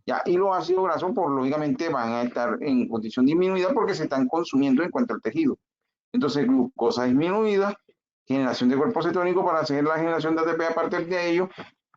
Ya, y los ácidos grasos, pues, lógicamente, van a estar en condición disminuida porque se están consumiendo en cuanto al tejido. Entonces, glucosa disminuida, generación de cuerpos cetónicos para hacer la generación de ATP a partir de ello,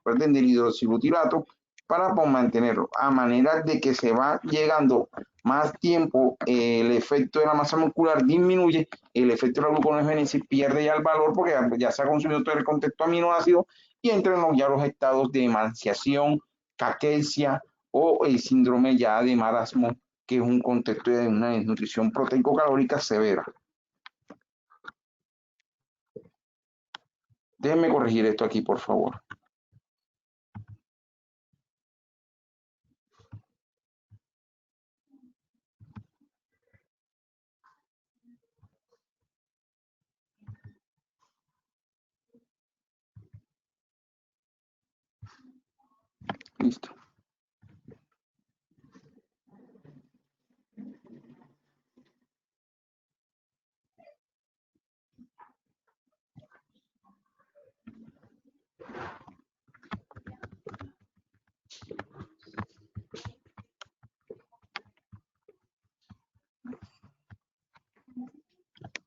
del hidroxibutirato, para mantenerlo, a manera de que se va llegando más tiempo, el efecto de la masa muscular disminuye, el efecto de la gluconeogénesis pierde ya el valor porque ya se ha consumido todo el contexto aminoácido y entran ya los estados de emanciación, caquesia o el síndrome ya de marasmo, que es un contexto de una desnutrición proteico-calórica severa. Déjenme corregir esto aquí, por favor. Listo.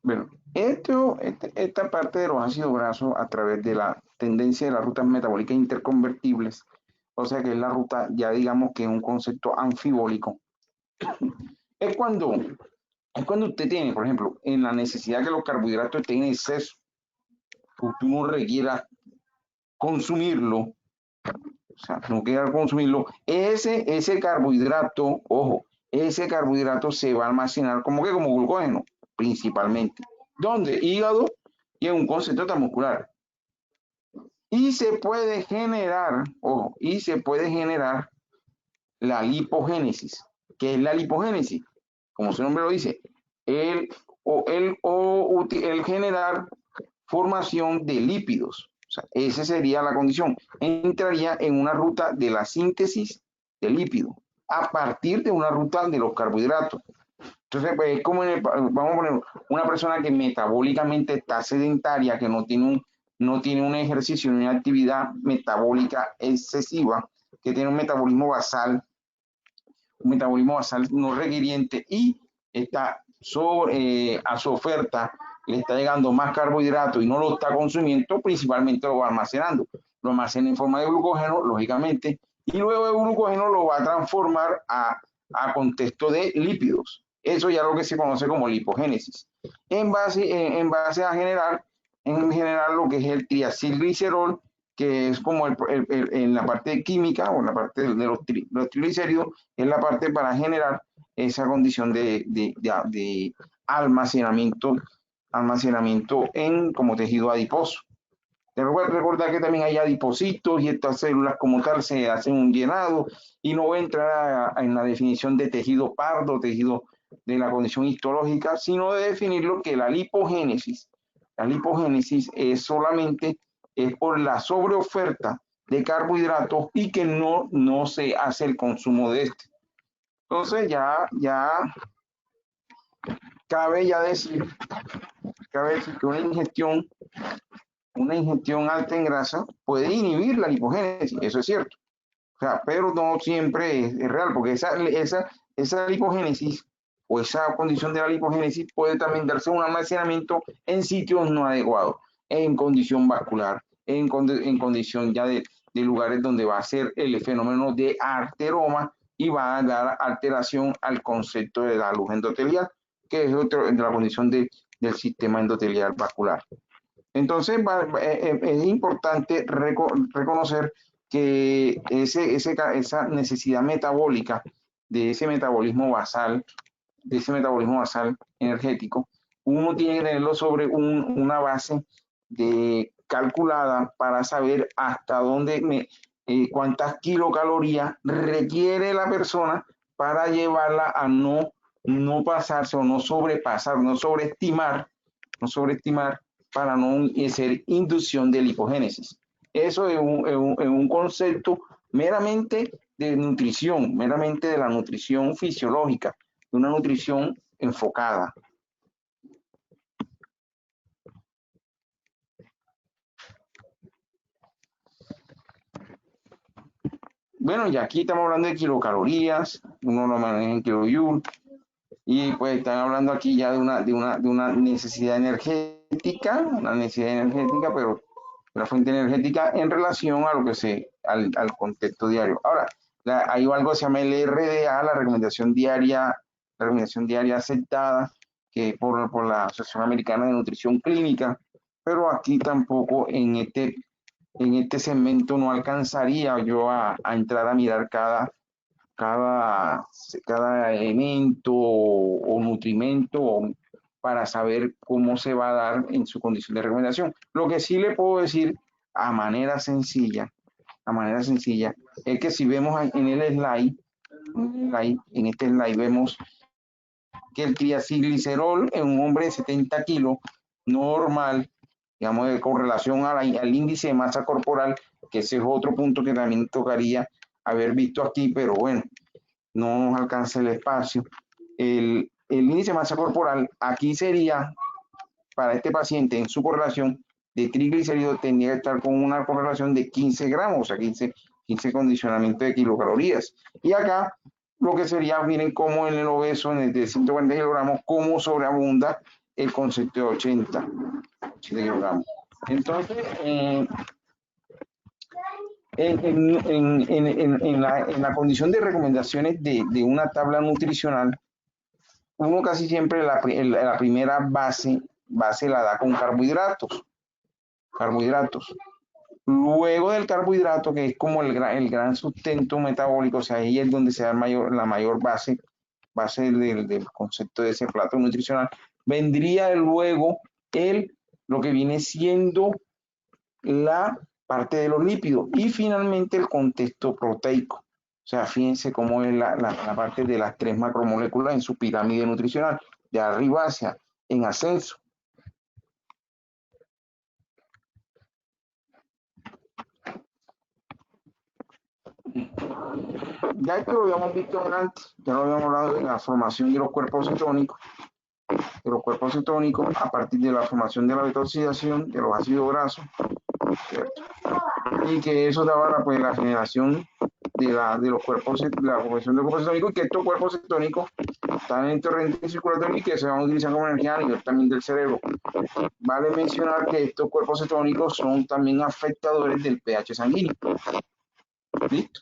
Bueno, esta parte de los ácidos grasos a través de la tendencia de las rutas metabólicas interconvertibles, o sea que es la ruta, ya digamos que es un concepto anfibólico, es cuando usted tiene, por ejemplo, en la necesidad que los carbohidratos estén en exceso, usted no requiera consumirlo, o sea, no quiera consumirlo, ese carbohidrato, ojo, ese carbohidrato se va a almacenar como glucógeno, principalmente. ¿Dónde? Hígado y en un concepto muscular. Y se puede generar, ojo, y se puede generar la lipogénesis. ¿Qué es la lipogénesis? Como su nombre lo dice, el generar formación de lípidos. O sea, esa sería la condición. Entraría en una ruta de la síntesis de lípido a partir de una ruta de los carbohidratos. Entonces, pues es como vamos a poner una persona que metabólicamente está sedentaria, que no tiene un ejercicio ni una actividad metabólica excesiva, que tiene un metabolismo basal no requiriente y está a su oferta, le está llegando más carbohidrato y no lo está consumiendo, principalmente lo va almacenando. Lo almacena en forma de glucógeno, lógicamente, y luego el glucógeno lo va a transformar a contexto de lípidos. Eso ya es lo que se conoce como lipogénesis. En base a generar lo que es el triacilglicerol, que es como en la parte química o en la parte de los triglicéridos, es la parte para generar esa condición de almacenamiento como tejido adiposo. Recordar que también hay adipocitos y estas células como tal se hacen un llenado y no voy a entrar en la definición de tejido pardo, tejido de la condición histológica, sino de definir lo que la lipogénesis es solamente por la sobreoferta de carbohidratos y que no se hace el consumo de este. Entonces ya cabe decir que una ingestión alta en grasa puede inhibir la lipogénesis, eso es cierto. O sea, pero no siempre es real, porque esa lipogénesis o esa condición de la lipogénesis puede también darse un almacenamiento en sitios no adecuados, en condición vascular, en condición ya de lugares donde va a ser el fenómeno de arteroma y va a dar alteración al concepto de la luz endotelial, que es la condición del sistema endotelial vascular. Entonces es importante reconocer que esa necesidad metabólica de ese metabolismo basal energético, uno tiene que tenerlo sobre una base calculada para saber hasta dónde cuántas kilocalorías requiere la persona para llevarla a no pasarse o no sobrepasar, no sobreestimar para no hacer inducción de lipogénesis. Eso es un concepto meramente de nutrición, meramente de la nutrición fisiológica, de una nutrición enfocada. Bueno, ya aquí estamos hablando de kilocalorías, uno lo maneja en kilojoule, y pues están hablando aquí ya de una necesidad energética, pero la fuente energética en relación a lo que al contexto diario. Ahora, hay algo que se llama el RDA, la recomendación diaria aceptada, que por la Asociación Americana de Nutrición Clínica, pero aquí tampoco en este segmento no alcanzaría yo a entrar a mirar cada elemento o nutrimento para saber cómo se va a dar en su condición de recomendación. Lo que sí le puedo decir a manera sencilla, es que si vemos en el slide, en este slide vemos que el triacilglicerol en un hombre de 70 kilos normal, digamos, con relación al índice de masa corporal, que ese es otro punto que también tocaría haber visto aquí, pero bueno, no nos alcanza el espacio. El índice de masa corporal aquí sería, para este paciente, en su correlación de triglicéridos, tendría que estar con una correlación de 15 gramos, o sea, 15 condicionamiento de kilocalorías. Y acá, lo que sería, miren cómo en el obeso, en el de 140 kilogramos, cómo sobreabunda el concepto de 80 kilogramos. Entonces, en la condición de recomendaciones de una tabla nutricional, uno casi siempre la primera base la da con carbohidratos. Luego del carbohidrato, que es como el gran sustento metabólico, o sea, ahí es donde se da la mayor base base del concepto de ese plato nutricional, vendría luego lo que viene siendo la parte de los lípidos y finalmente el contexto proteico. O sea, fíjense cómo es la parte de las 3 macromoléculas en su pirámide nutricional, de arriba hacia en ascenso. Ya esto lo habíamos visto antes, ya lo habíamos hablado de la formación de los cuerpos cetónicos, a partir de la formación de la beta-oxidación de los ácidos grasos, ¿cierto? Y que eso daba pues, la generación de los cuerpos, la formación de los cuerpos cetónicos, y que estos cuerpos cetónicos están en el torrente circulatorio y que se van a utilizar como energía a nivel también del cerebro. Vale mencionar que estos cuerpos cetónicos son también afectadores del pH sanguíneo. ¿Listo?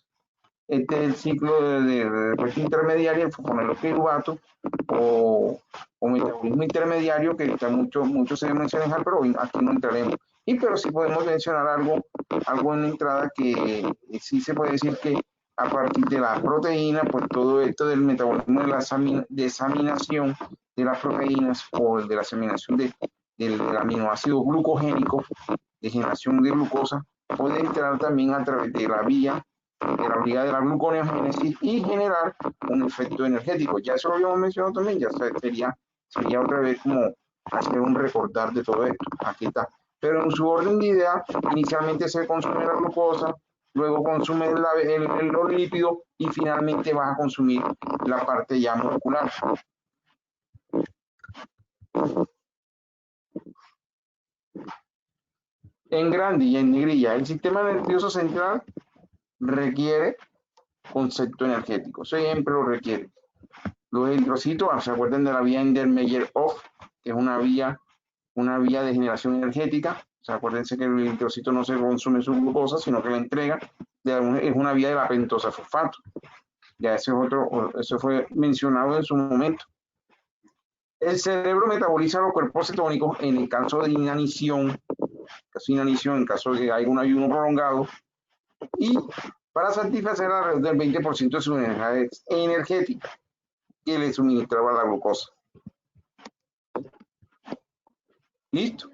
Este es el ciclo de respuesta intermediaria, el fosfonilo-piruvato o metabolismo intermediario, que está mucho se menciona, pero aquí no entraremos. Pero sí podemos mencionar algo en la entrada que sí se puede decir que a partir de la proteína, pues todo esto del metabolismo de la desaminación de las proteínas o de la asaminación del aminoácido glucogénico, de generación de glucosa, puede entrar también a través de la vía de la gluconeogénesis y generar un efecto energético. Ya eso lo habíamos mencionado también, ya sería otra vez como hacer un recordar de todo esto. Aquí está. Pero en su orden de idea, inicialmente se consume la glucosa, luego consume los lípidos y finalmente vas a consumir la parte ya muscular. En grande y en negrilla, el sistema nervioso central requiere concepto energético, siempre lo requiere. Los eritrocitos, se acuerdan de la vía Ender-Meyer-Hof, que es una vía de generación energética. O sea, acuérdense que el eritrocito no se consume su glucosa, sino que la entrega, es una vía de la pentosa fosfato. Ya eso fue mencionado en su momento. El cerebro metaboliza los cuerpos cetónicos en el caso de inanición, en caso de que haya un ayuno prolongado, y para satisfacer alrededor del 20% de su energía energética que le suministraba la glucosa. ¿Listo?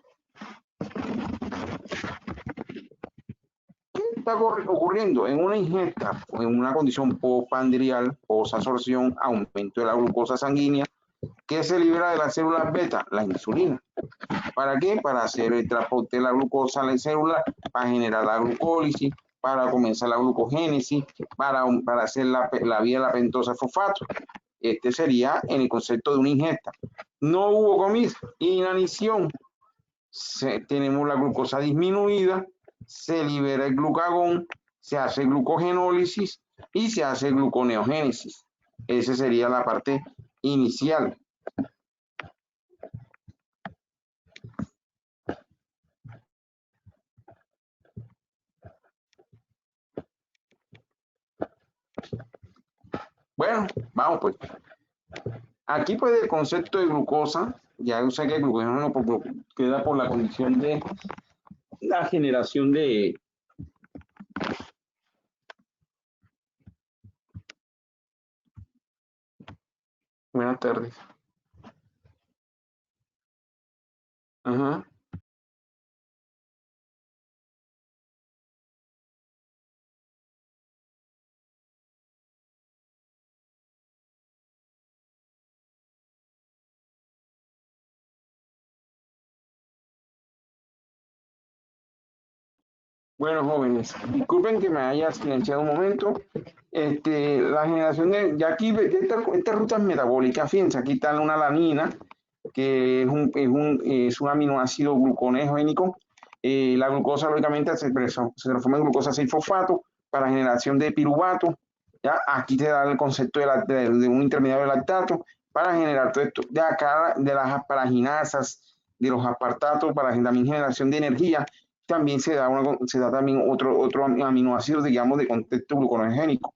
¿Qué está ocurriendo? En una ingesta o en una condición postprandial, posabsorción, aumento de la glucosa sanguínea, ¿qué se libera de las células beta? La insulina. ¿Para qué? Para hacer el transporte de la glucosa a la célula, para generar la glucólisis, para comenzar la glucogénesis, para hacer la vía de la pentosa fosfato. Este sería en el concepto de una ingesta. No hubo comida, inanición. Tenemos la glucosa disminuida, se libera el glucagón, se hace glucogenólisis y se hace gluconeogénesis. Esa sería la parte inicial. Bueno, vamos pues. Aquí pues el concepto de glucosa, ya yo sé que el glucógeno queda por la condición de la generación de buenas tardes. Ajá. Bueno, jóvenes, disculpen que me haya silenciado un momento. La generación ya aquí, estas rutas metabólicas, fíjense, aquí está una alanina, que es un aminoácido gluconeogénico. La glucosa, lógicamente, se transforma en glucosa 6-fosfato para generación de piruvato. ¿Ya? Aquí te da el concepto de un intermediario de lactato para generar todo esto. De acá, de las asparaginasas, de los aspartatos, para también generación de energía. También se da también otro aminoácido, digamos, de contexto gluconeogénico.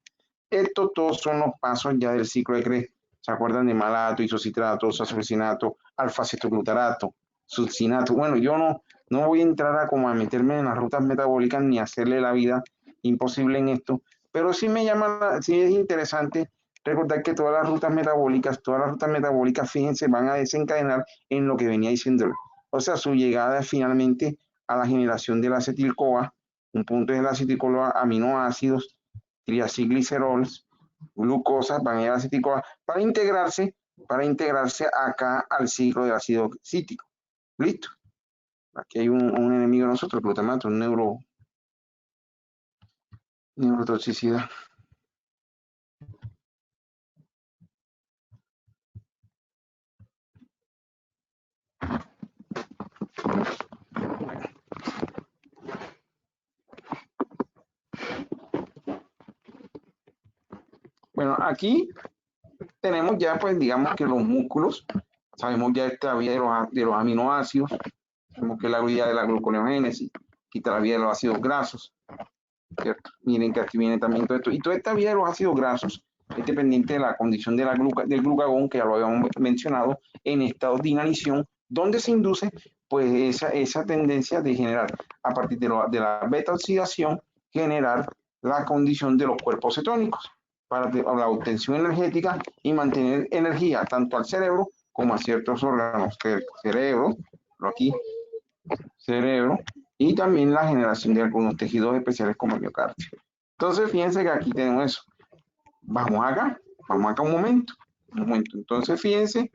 Estos todos son los pasos ya del ciclo de Krebs. ¿Se acuerdan de malato, isocitrato, salicinato, alfa-cetoglutarato, succinato? Bueno, yo no voy a entrar a meterme en las rutas metabólicas ni hacerle la vida imposible en esto, pero sí sí es interesante Recordar que todas las rutas metabólicas, fíjense, van a desencadenar en lo que venía diciendo. O sea, su llegada finalmente a la generación de la acetil-CoA, un punto es la acetil-CoA, aminoácidos, triacilglicerols, glucosa, van a ir a la acetil-CoA para integrarse acá al ciclo del ácido cítrico. Listo. Aquí hay un enemigo de nosotros, el glutamato, un neurotoxicidad. Bueno, aquí tenemos ya, pues, digamos que los músculos, sabemos ya esta vía de los aminoácidos, sabemos que es la vía de la gluconeogénesis, quita la vía de los ácidos grasos, ¿cierto? Miren que aquí viene también todo esto, y toda esta vía de los ácidos grasos es dependiente de la condición de del glucagón, que ya lo habíamos mencionado, en estados de inanición, donde se induce, pues, esa tendencia de generar, a partir de la beta oxidación, generar la condición de los cuerpos cetónicos para la obtención energética y mantener energía tanto al cerebro como a ciertos órganos, cerebro, y también la generación de algunos tejidos especiales como el miocardio. Entonces, fíjense que aquí tenemos eso. Vamos acá un momento. Entonces, fíjense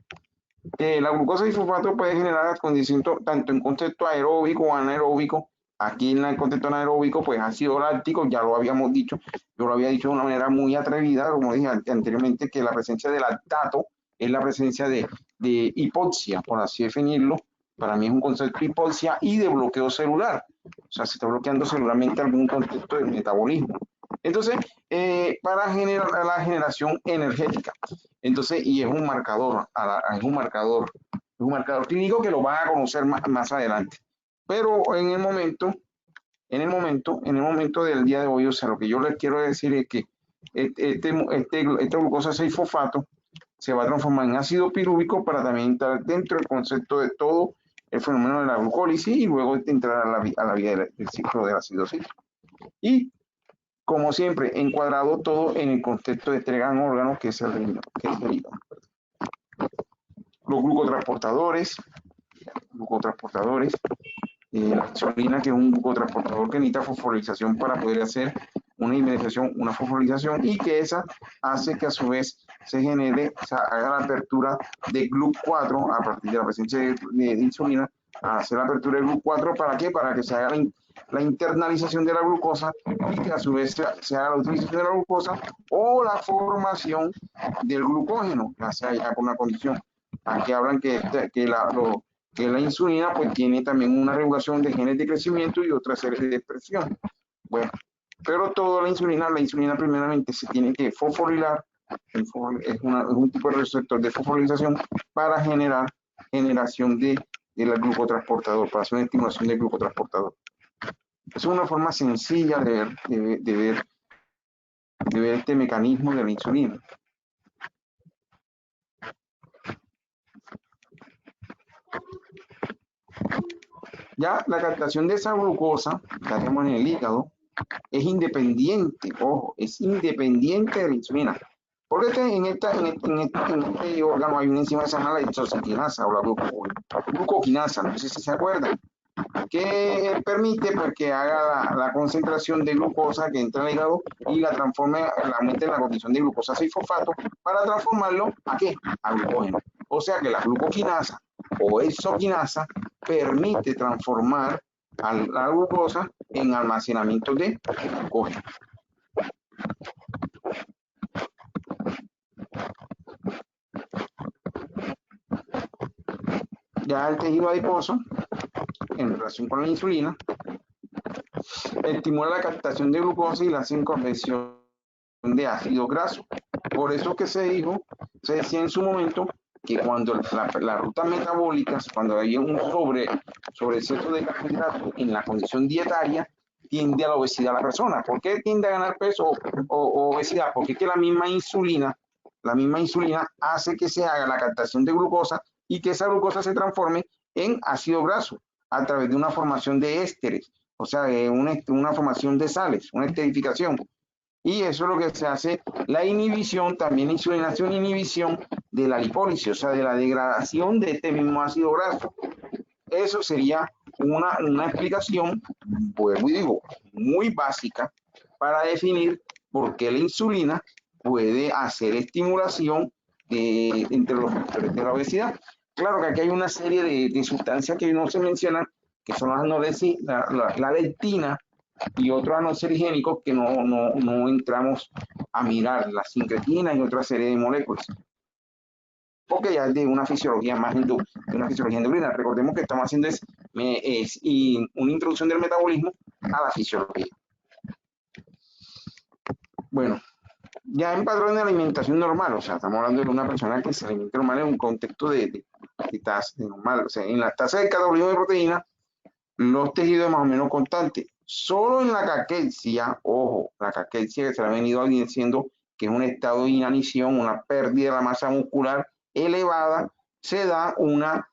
que la glucosa disfosfato puede generar condición tanto en contexto aeróbico o anaeróbico. Aquí en el contexto anaeróbico, pues ácido láctico, ya lo habíamos dicho, yo lo había dicho de una manera muy atrevida, como dije anteriormente, que la presencia de lactato es la presencia de hipoxia, por así definirlo. Para mí es un concepto de hipoxia y de bloqueo celular. O sea, se está bloqueando celularmente algún contexto del metabolismo. Entonces, para generar la generación energética. Entonces, y es un marcador clínico que lo van a conocer más adelante. Pero en el momento del día de hoy, o sea, lo que yo les quiero decir es que esta glucosa 6-fosfato se va a transformar en ácido pirúvico para también entrar dentro del concepto de todo el fenómeno de la glucólisis y luego entrar a la vía del ciclo del ácido cítrico. Y, como siempre, encuadrado todo en el contexto de este gran órgano que es el riñón, Los glucotransportadores, la insulina, que es un glucotransportador que necesita fosforilación para poder hacer una fosforilación, y que esa hace que a su vez se genere, o sea, haga la apertura de GLUT4 a partir de la presencia de insulina, hacer la apertura de GLUT4, ¿para qué? Para que se haga la internalización de la glucosa y que a su vez se haga la utilización de la glucosa o la formación del glucógeno, ya sea ya con una condición. Aquí hablan que la insulina pues tiene también una regulación de genes de crecimiento y otra serie de expresión. Bueno, pero toda la insulina primeramente se tiene que fosforilar, es un tipo de receptor de fosforilización para generación de la glucotransportador, para hacer una estimulación del glucotransportador. Es una forma sencilla de ver este mecanismo de la insulina. Ya la captación de esa glucosa que hacemos en el hígado es independiente, ojo, es independiente de la insulina. Porque en este órgano hay una enzima que se llama la isosaquinasa o la glucoquinasa, no sé si se acuerdan, que permite pues, que haga la concentración de glucosa que entra al hígado y la transforme, la aumente en la condición de glucosa 6-fosfato para transformarlo ¿a qué? A glucógeno. O sea que la glucoquinasa o isoquinasa permite transformar a la glucosa en almacenamiento de glucógeno. Ya el tejido adiposo, en relación con la insulina, estimula la captación de glucosa y la conversión de ácido graso. Por eso que se decía en su momento que cuando las rutas metabólicas, cuando hay un sobreexceso de carbohidratos en la condición dietaria, tiende a la obesidad a la persona. ¿Por qué tiende a ganar peso o obesidad? Porque es que la misma insulina hace que se haga la captación de glucosa y que esa glucosa se transforme en ácido graso a través de una formación de ésteres, o sea, una formación de sales, una esterificación. Y eso es lo que se hace, la inhibición, también insulinación, inhibición de la lipólisis, o sea, de la degradación de este mismo ácido graso. Eso sería una explicación, vuelvo y digo, muy básica para definir por qué la insulina puede hacer estimulación entre los factores de la obesidad. Claro que aquí hay una serie de sustancias que no se mencionan, que son las anorexia, la leptina y otros anoxerigénicos que no entramos a mirar, la sincretina y otra serie de moléculas. Porque ya es de una fisiología más de una fisiología endocrina. Recordemos que estamos haciendo es una introducción del metabolismo a la fisiología. Bueno, ya en patrón de alimentación normal, o sea, estamos hablando de una persona que se alimenta normal en un contexto de normal, o sea, en las tasas de catabolismo de proteína, los tejidos más o menos constantes. Solo en la caquexia, ojo, la caquexia que se ha venido diciendo que es un estado de inanición, una pérdida de la masa muscular elevada, se da una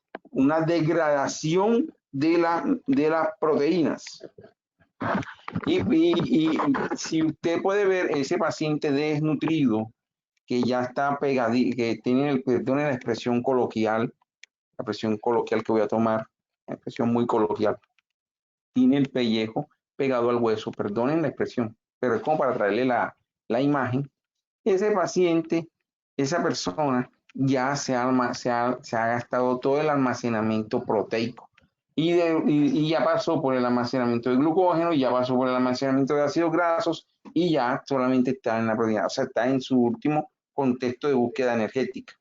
degradación de las proteínas. Y si usted puede ver ese paciente desnutrido que ya está pegadito, que tiene la expresión coloquial, la expresión coloquial que voy a tomar, la expresión muy coloquial, tiene el pellejo pegado al hueso, perdonen la expresión, pero es como para traerle la imagen. Ese paciente, esa persona, ya se ha gastado todo el almacenamiento proteico y ya pasó por el almacenamiento de glucógeno, ya pasó por el almacenamiento de ácidos grasos y ya solamente está en la proteína, o sea, está en su último contexto de búsqueda energética.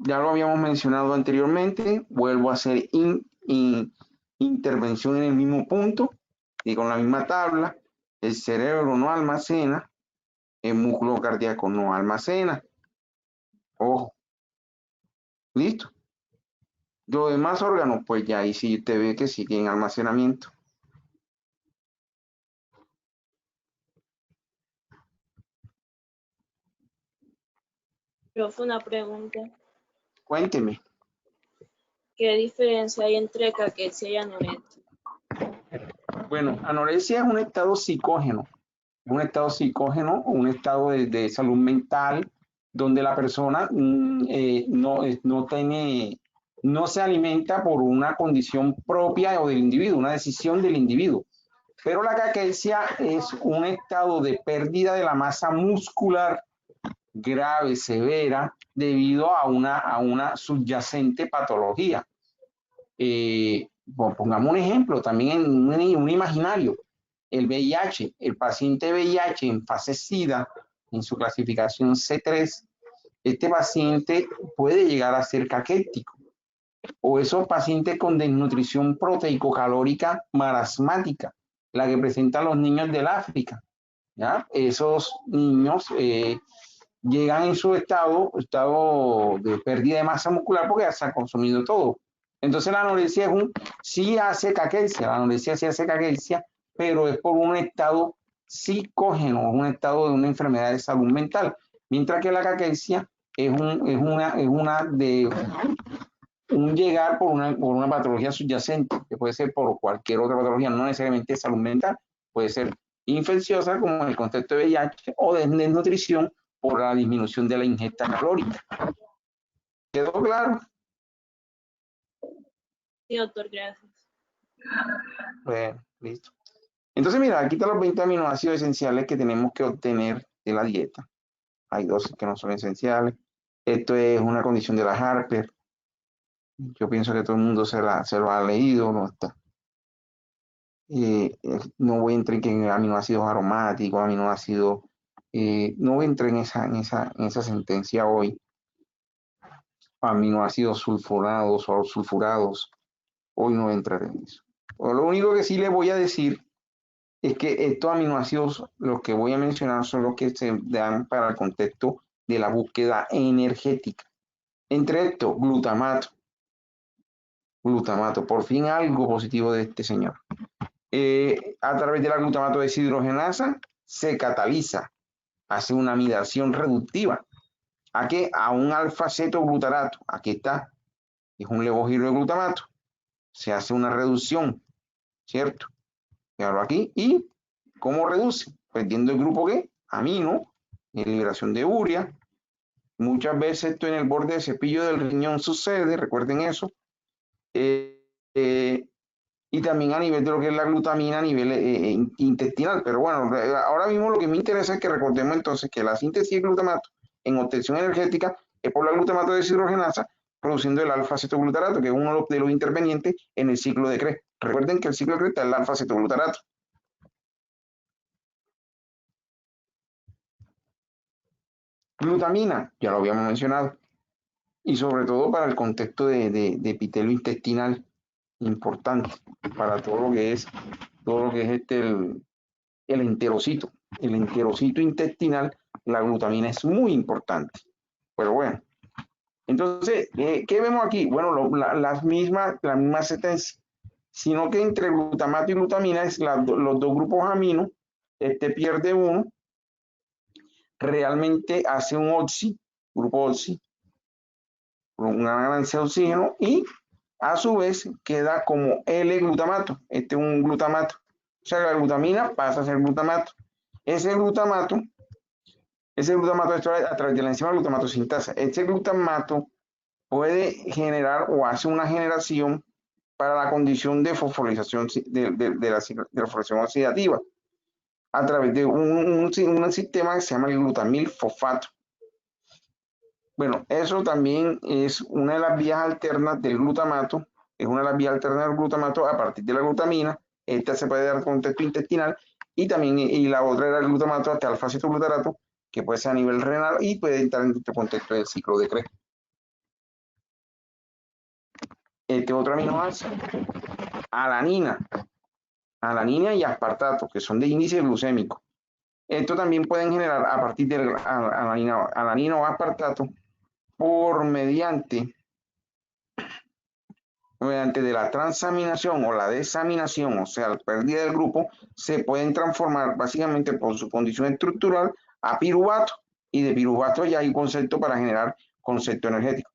Ya lo habíamos mencionado anteriormente, vuelvo a hacer intervención en el mismo punto y con la misma tabla. El cerebro no almacena, el músculo cardíaco no almacena. Ojo, listo. Los demás órganos, pues ya ahí sí te ve que siguen almacenamiento. Profe, una pregunta. Cuénteme. ¿Qué diferencia hay entre caquexia y anorexia? Bueno, anorexia es un estado psicógeno, un estado de salud mental, donde la persona no se alimenta por una condición propia o del individuo, una decisión del individuo. Pero la caquexia es un estado de pérdida de la masa muscular grave, severa, debido a una subyacente patología. Pongamos un ejemplo, también en un imaginario, el VIH, el paciente VIH en fase SIDA, en su clasificación C3, este paciente puede llegar a ser caquético, o esos pacientes con desnutrición proteico-calórica marasmática, la que presentan los niños del África, ¿ya? Esos niños llegan en su estado de pérdida de masa muscular porque ya se ha consumido todo. Entonces la anorexia sí hace caquexia, la anorexia sí hace caquexia, pero es por un estado psicógeno, un estado de una enfermedad de salud mental, mientras que la caquexia es un llegar por una patología subyacente, que puede ser por cualquier otra patología, no necesariamente de salud mental, puede ser infecciosa como en el contexto de VIH o de desnutrición por la disminución de la ingesta calórica. ¿Quedó claro? Sí, doctor, gracias. Bueno, listo. Entonces, mira, aquí están los 20 aminoácidos esenciales que tenemos que obtener de la dieta. Hay 12 que no son esenciales. Esto es una condición de la Harper. Yo pienso que todo el mundo se lo ha leído, no está. No voy a entrar en aminoácidos aromáticos, aminoácidos. No voy a entrar en esa sentencia hoy. Aminoácidos sulfurados o sulfurados. Hoy no voy a entrar en eso. Pero lo único que sí le voy a decir es que estos aminoácidos, los que voy a mencionar, son los que se dan para el contexto de la búsqueda energética. Entre estos, glutamato. Glutamato, por fin algo positivo de este señor. A través de la glutamato deshidrogenasa se cataliza, hace una amidación reductiva. ¿A qué? A un alfa-cetoglutarato. Aquí está. Es un levogirroglutamato. Se hace una reducción, ¿cierto? Fíjalo aquí. ¿Y cómo reduce? Perdiendo el grupo ¿qué? Amino, liberación de urea. Muchas veces esto en el borde de cepillo del riñón sucede, recuerden eso. Y también a nivel de lo que es la glutamina a nivel intestinal. Pero bueno, ahora mismo lo que me interesa es que recordemos entonces que la síntesis de glutamato en obtención energética es por la glutamato deshidrogenasa produciendo el alfa-cetoglutarato, que es uno de los intervenientes en el ciclo de Krebs. Recuerden que el ciclo de Krebs está el alfa-cetoglutarato. Glutamina, ya lo habíamos mencionado, y sobre todo para el contexto de epitelio intestinal, importante para todo lo que es el enterocito. El enterocito intestinal, la glutamina es muy importante. Pero bueno, entonces, ¿qué vemos aquí? Bueno, la misma sentencia, sino que entre glutamato y glutamina es los dos grupos amino, pierde uno, realmente hace un oxi, grupo oxi, una ganancia de oxígeno y a su vez queda como L-glutamato, es un glutamato. O sea, la glutamina pasa a ser glutamato. Ese glutamato a través de la enzima glutamato sintasa, ese glutamato puede generar o hace una generación para la condición de fosforilación de la fosforilación oxidativa a través de un sistema que se llama el glutamil fosfato. Bueno, eso también es una de las vías alternas del glutamato, es una de las vías alternas del glutamato a partir de la glutamina. Esta se puede dar contexto intestinal y también la otra era el glutamato hasta alfa-cetoglutarato, que puede ser a nivel renal y puede entrar en este contexto del ciclo de Krebs. Este otro aminoácido, alanina y aspartato, que son de índice glucémico. Esto también pueden generar a partir de alanina o aspartato mediante de la transaminación o la desaminación, o sea, la pérdida del grupo, se pueden transformar básicamente por su condición estructural a piruvato, y de piruvato ya hay un concepto para generar concepto energético.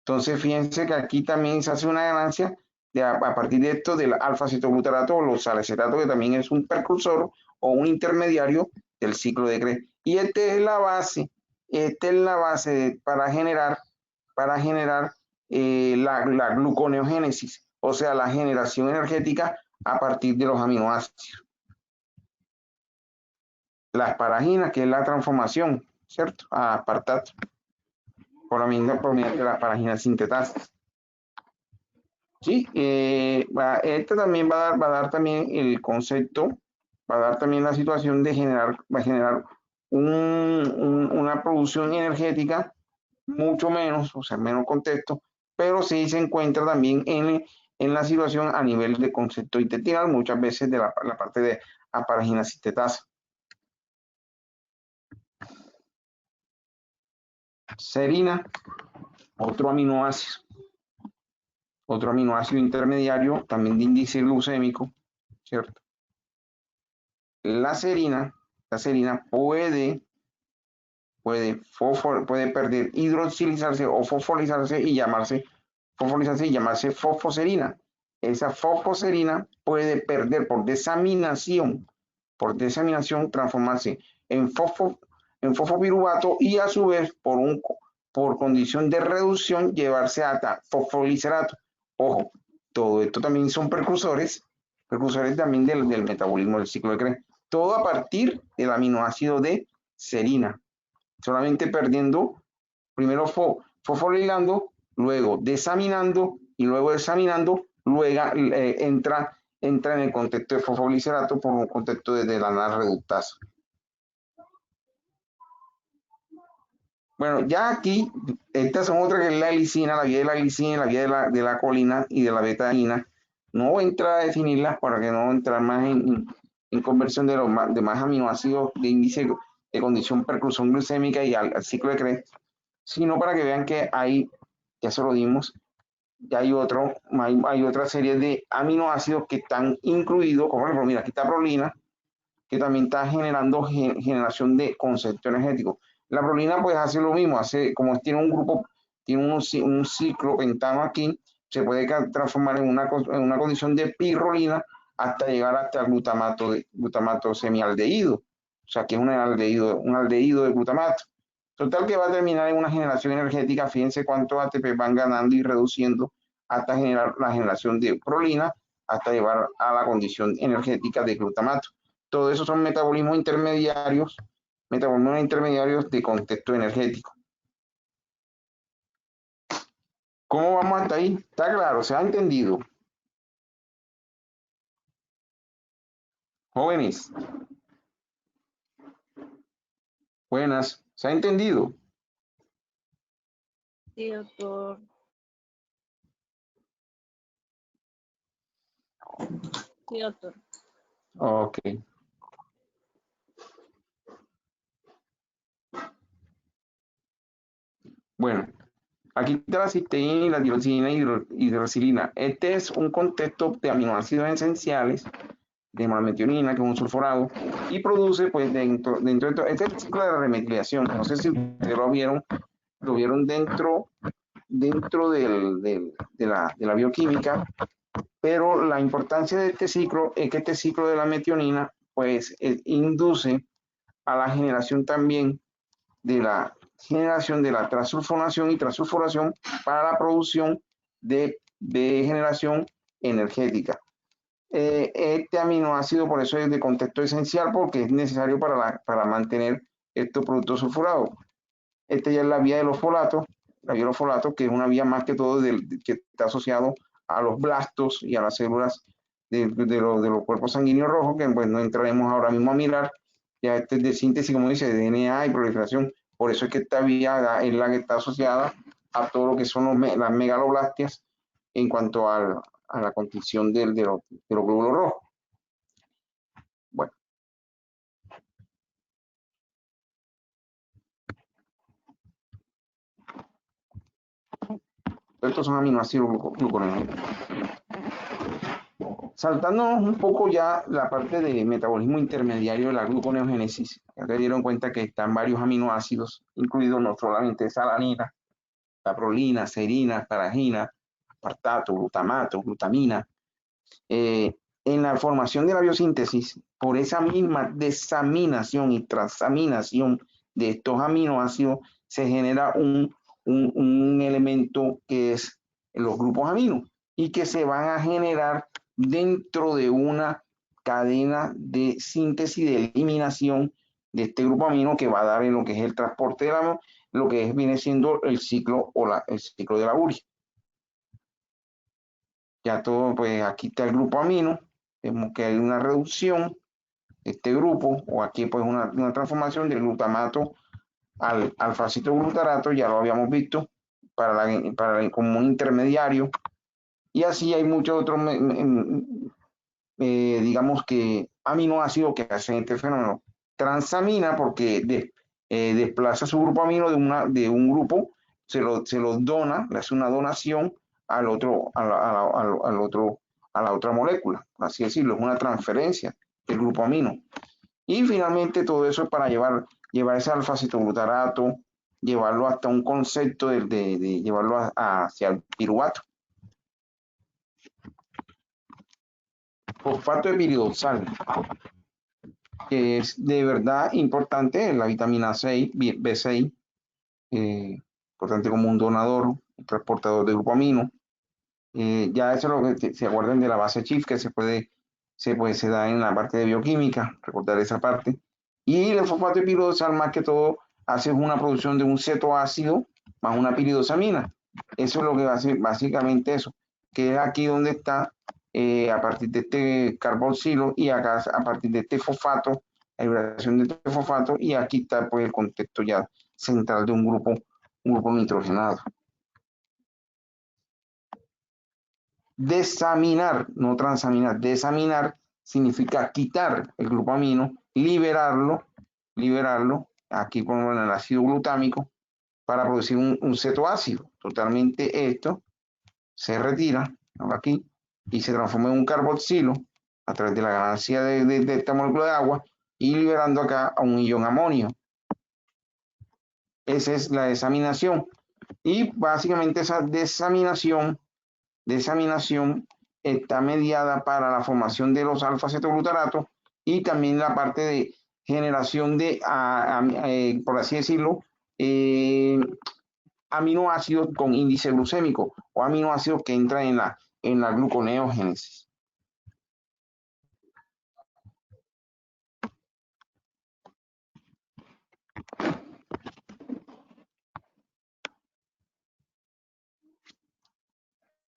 Entonces, fíjense que aquí también se hace una ganancia a partir de esto del alfa-cetoglutarato o los salicetatos, que también es un precursor o un intermediario del ciclo de Krebs. Y esta es la base para generar la gluconeogénesis, o sea, la generación energética a partir de los aminoácidos. La asparagina, que es la transformación, ¿cierto? A aspartato, por mediante la asparagina sintetasa. Sí, este también va a dar también el concepto, va a dar también la situación de generar una producción energética mucho menos, o sea, menos contexto, pero sí se encuentra también en la situación a nivel de concepto intestinal, muchas veces de la parte de asparagina sintetasa. Serina, otro aminoácido intermediario, también de índice glucémico, ¿cierto? La serina puede perder hidroxilizarse o fosforilizarse y llamarse fosfoserina. Esa fosfoserina puede perder por desaminación, transformarse en fosfopiruvato y a su vez por condición de reducción llevarse hasta fosfolicerato. Ojo, todo esto también son precursores también del metabolismo del ciclo de Krebs. Todo a partir del aminoácido de serina. Solamente perdiendo, primero fosforilando, luego desaminando y luego examinando, luego entra en el contexto de fosfolicerato por un contexto de la reductasa. Bueno, ya aquí, estas son otras, que es la glicina, la vía de la glicina, la vía de la colina y de la betaína. No voy a entrar a definirlas para que no entrar más en conversión de más aminoácidos de índice de condición percusión glucémica y al ciclo de Krebs, sino para que vean que hay, ya se lo dimos, ya hay otra serie de aminoácidos que están incluidos, como por ejemplo, mira, aquí está prolina, que también está generando generación de concepto energético. La prolina pues hace lo mismo, como tiene un grupo, tiene un ciclo pentano aquí, se puede transformar en una condición de pirrolina hasta llegar hasta el glutamato semialdehído, o sea que es un aldehído de glutamato. Total que va a terminar en una generación energética, fíjense cuántos ATP van ganando y reduciendo hasta generar la generación de prolina, hasta llevar a la condición energética de glutamato. Todo eso son metabolismos intermediarios de contexto energético. ¿Cómo vamos hasta ahí? ¿Está claro? ¿Se ha entendido? Jóvenes. Buenas. ¿Se ha entendido? Sí, doctor. Sí, doctor. Ok. Bueno, aquí está la cisteína y la tirosina y hidroxilina. Este es un contexto de aminoácidos esenciales de monometionina, que es un sulforado, y produce, pues, dentro de todo, este es el ciclo de la remetilación. No sé si ustedes lo vieron dentro de la bioquímica, pero la importancia de este ciclo es que este ciclo de la metionina, pues, induce a la generación también de la transulfonación y transulforación para la producción de generación energética. Este aminoácido por eso es de contexto esencial porque es necesario para mantener estos productos sulfurados. Esta ya es la vía de los folatos, que es una vía más que todo que está asociado a los blastos y a las células de los cuerpos sanguíneos rojos, que pues no entraremos ahora mismo a mirar. Ya este es de síntesis, como dice, de DNA y proliferación. Por eso es que esta vía es la que está asociada a todo lo que son las megaloblastias en cuanto a la condición de los glóbulos rojos. Bueno. Estos son aminoácidos gluconeogénicos. Saltándonos un poco ya la parte de metabolismo intermediario de la gluconeogénesis, ya se dieron cuenta que están varios aminoácidos, incluidos no solamente salanina, la prolina, serina, asparagina, aspartato, glutamato, glutamina. En la formación de la biosíntesis, por esa misma desaminación y transaminación de estos aminoácidos, se genera un elemento que es los grupos aminos y que se van a generar dentro de una cadena de síntesis de eliminación de este grupo amino que va a dar en lo que es el transporte de lo que viene siendo el ciclo el ciclo de la urea. Ya todo, pues aquí está el grupo amino, vemos que hay una reducción de este grupo, o aquí pues una transformación del glutamato al alfa-cetoglutarato, ya lo habíamos visto, como un intermediario, y así hay muchos otros, digamos que aminoácidos que hacen este fenómeno. Transamina porque desplaza su grupo amino de un grupo, se lo dona, le hace una donación a la otra molécula, por así decirlo, es una transferencia del grupo amino. Y finalmente todo eso es para llevar ese alfa-cetoglutarato, llevarlo hasta un concepto de llevarlo hacia el piruvato. Fosfato de piridoxal, que es de verdad importante, la vitamina 6, B6, importante como un donador, un transportador de grupo amino. Ya eso es lo que se acuerdan de la base Chief, que se da en la parte de bioquímica, recordar esa parte. Y el fosfato de piridoxal, más que todo, hace una producción de un cetoácido más una piridoxamina. Eso es lo que hace básicamente eso, que es aquí donde está, a partir de este carboxilo y acá a partir de este fosfato, la liberación de este fosfato, y aquí está pues el contexto ya central de un grupo nitrogenado. Desaminar, no transaminar, desaminar significa quitar el grupo amino, liberarlo, aquí ponemos el ácido glutámico, para producir un cetoácido. Totalmente esto se retira aquí y se transforma en un carboxilo a través de la ganancia de esta molécula de agua y liberando acá a un ion amonio. Esa es la desaminación. Y básicamente esa desaminación está mediada para la formación de los alfa-cetoglutaratos y también la parte de generación de, por así decirlo, aminoácidos con índice glucémico o aminoácidos que entran en la gluconeogénesis.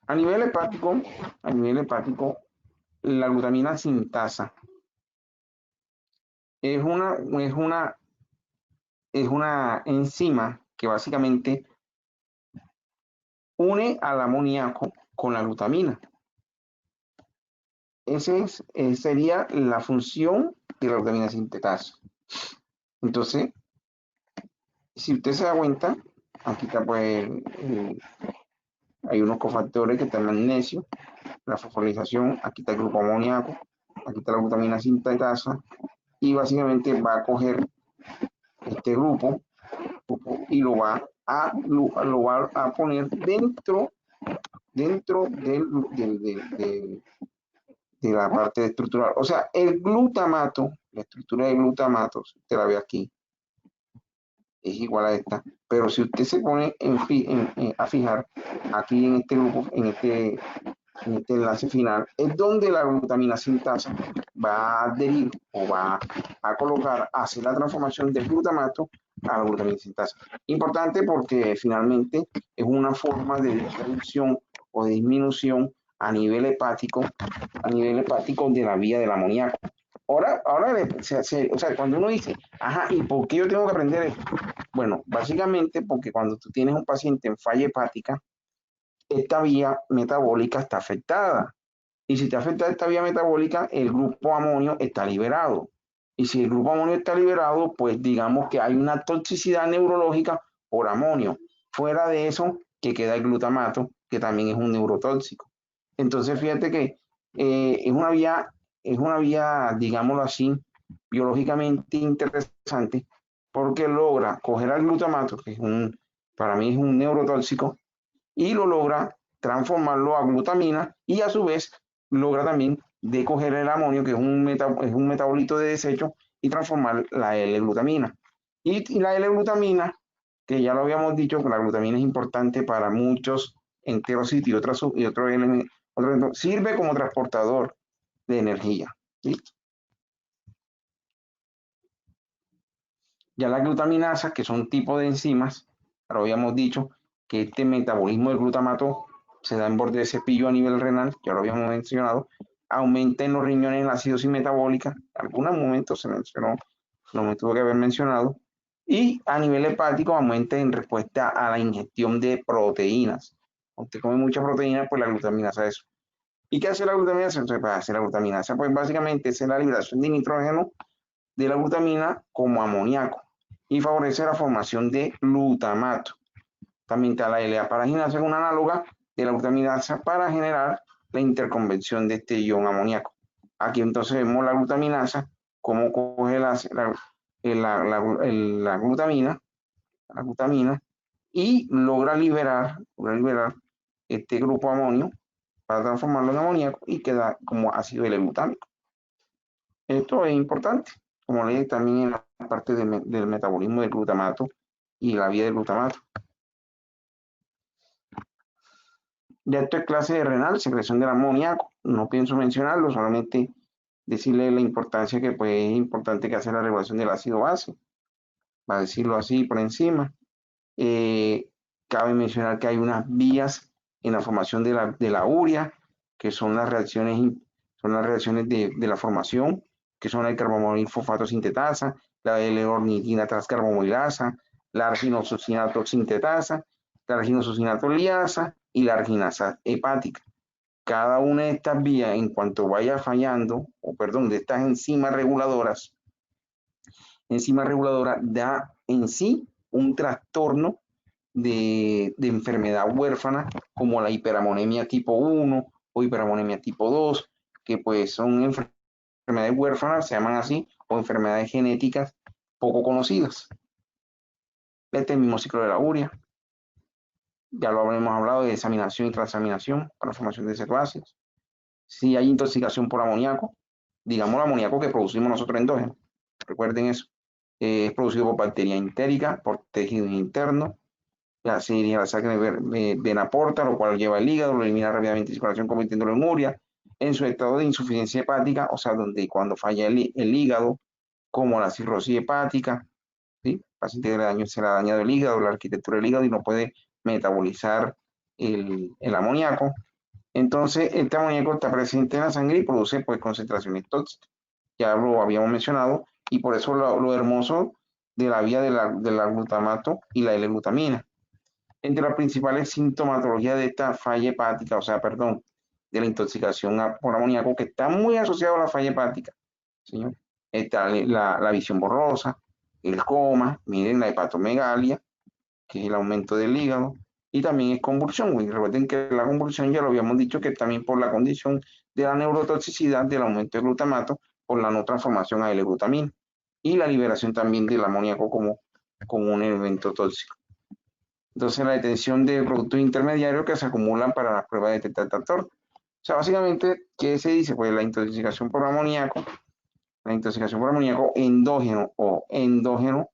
A nivel hepático, la glutamina sintasa es una enzima que básicamente une al amoníaco con la glutamina. Esa sería la función de la glutamina sintetasa. Entonces, si usted se da cuenta, aquí está pues hay unos cofactores que están el magnesio, la fosforilación, aquí está el grupo amoníaco, aquí está la glutamina sintetasa, y básicamente va a coger este grupo y lo va a poner dentro de la parte estructural. O sea, el glutamato, la estructura de glutamato, si usted la ve aquí, es igual a esta, pero si usted se pone a fijar aquí en este grupo, en este enlace final, es donde la glutamina sintasa va a adherir o va a colocar, a hacer la transformación del glutamato a la glutamina sintasa. Importante porque finalmente es una forma de reducción o de disminución a nivel hepático de la vía del amoníaco. Ahora o sea, cuando uno dice, ajá, ¿y por qué yo tengo que aprender esto? Bueno, básicamente porque cuando tú tienes un paciente en falla hepática, esta vía metabólica está afectada. Y si te afecta esta vía metabólica, el grupo amonio está liberado. Y si el grupo amonio está liberado, pues digamos que hay una toxicidad neurológica por amonio. Fuera de eso, que queda el glutamato, que también es un neurotóxico. Entonces, fíjate que es una vía, digámoslo así, biológicamente interesante, porque logra coger al glutamato, que para mí es un neurotóxico, y lo logra transformarlo a glutamina y a su vez logra también decoger el amonio, que es un metabolito de desecho, y transformar la L-glutamina. Y la L-glutamina, que ya lo habíamos dicho, que la glutamina es importante para muchos enterocitos y otros elementos, sirve como transportador de energía. ¿Listo? Ya las glutaminasas, que son tipo de enzimas, lo habíamos dicho, que este metabolismo del glutamato se da en borde de cepillo a nivel renal, ya lo habíamos mencionado, aumenta en los riñones la acidosis metabólica, en algunos momentos se mencionó, no me tuvo que haber mencionado, y a nivel hepático aumenta en respuesta a la ingestión de proteínas. Usted come mucha proteína, pues la glutaminasa es eso. ¿Y qué hace la glutaminasa? Entonces, para hacer la glutaminasa, pues básicamente es la liberación de nitrógeno de la glutamina como amoníaco y favorece la formación de glutamato. También está la L-aparaginasa, una análoga de la glutaminasa para generar la interconvención de este ion amoníaco. Aquí entonces vemos la glutaminasa, cómo coge la glutamina y logra liberar este grupo amonio para transformarlo en amoníaco y queda como ácido L-glutámico. Esto es importante, como leí también en la parte del metabolismo del glutamato y la vía del glutamato. Ya esto es clase de renal, secreción del amoníaco. No pienso mencionarlo, solamente decirle la importancia que pues, es importante que hace la regulación del ácido base. Para decirlo así por encima. Cabe mencionar que hay unas vías en la formación de la urea, que son las reacciones de la formación, que son el carbomonil fosfato sintetasa, la L-ornitina transcarbamilasa, la arginosocinato sintetasa, la arginosocinato liasa y la arginasa hepática. Cada una de estas vías, en cuanto vaya fallando, de estas enzimas reguladoras, da en sí un trastorno de enfermedad huérfana, como la hiperamonemia tipo 1 o hiperamonemia tipo 2, que pues son enfermedades huérfanas, se llaman así, o enfermedades genéticas poco conocidas. el mismo ciclo de la urea. Ya lo habremos hablado de examinación y transaminación para la formación de cetoácidos. Si hay intoxicación por amoníaco, digamos el amoníaco que producimos nosotros endógeno, recuerden eso, es producido por bacterias entéricas, por tejidos internos, la sangre vena porta, lo cual lleva el hígado, lo elimina rápidamente en circulación convirtiéndolo en urea, en su estado de insuficiencia hepática, o sea, donde cuando falla el hígado, como la cirrosis hepática, ¿sí? El paciente se le ha dañado el hígado, la arquitectura del hígado y no puede metabolizar el amoníaco. Entonces, este amoníaco está presente en la sangre y produce pues concentraciones tóxicas. Ya lo habíamos mencionado y por eso lo hermoso de la vía del glutamato y la L-glutamina. Entre las principales sintomatologías de esta falla hepática, o sea, perdón, de la intoxicación por amoníaco, que está muy asociado a la falla hepática, señor, está la visión borrosa, el coma, miren la hepatomegalia, que es el aumento del hígado, y también es convulsión. Y recuerden que la convulsión ya lo habíamos dicho que también por la condición de la neurotoxicidad del aumento del glutamato por la no transformación a L-glutamina y la liberación también del amoníaco como un elemento tóxico. Entonces, la detención de productos intermediarios que se acumulan para las pruebas de tetratractor. O sea, básicamente, ¿qué se dice? Pues la intoxicación por amoníaco endógeno o endógeno,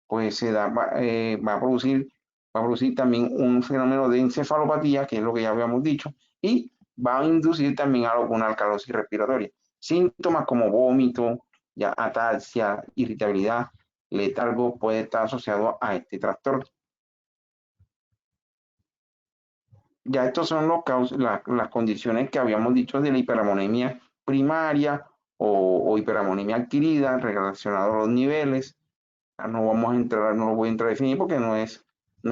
pues se da, va a producir también un fenómeno de encefalopatía, que es lo que ya habíamos dicho, y va a inducir también a alguna alcalosis respiratoria. Síntomas como vómito, ya ataxia, irritabilidad, letargo puede estar asociado a este trastorno. Ya estos son las condiciones que habíamos dicho de la hiperamonemia primaria o hiperamonemia adquirida relacionado a los niveles. No vamos a entrar, no lo voy a entrar a definir porque no es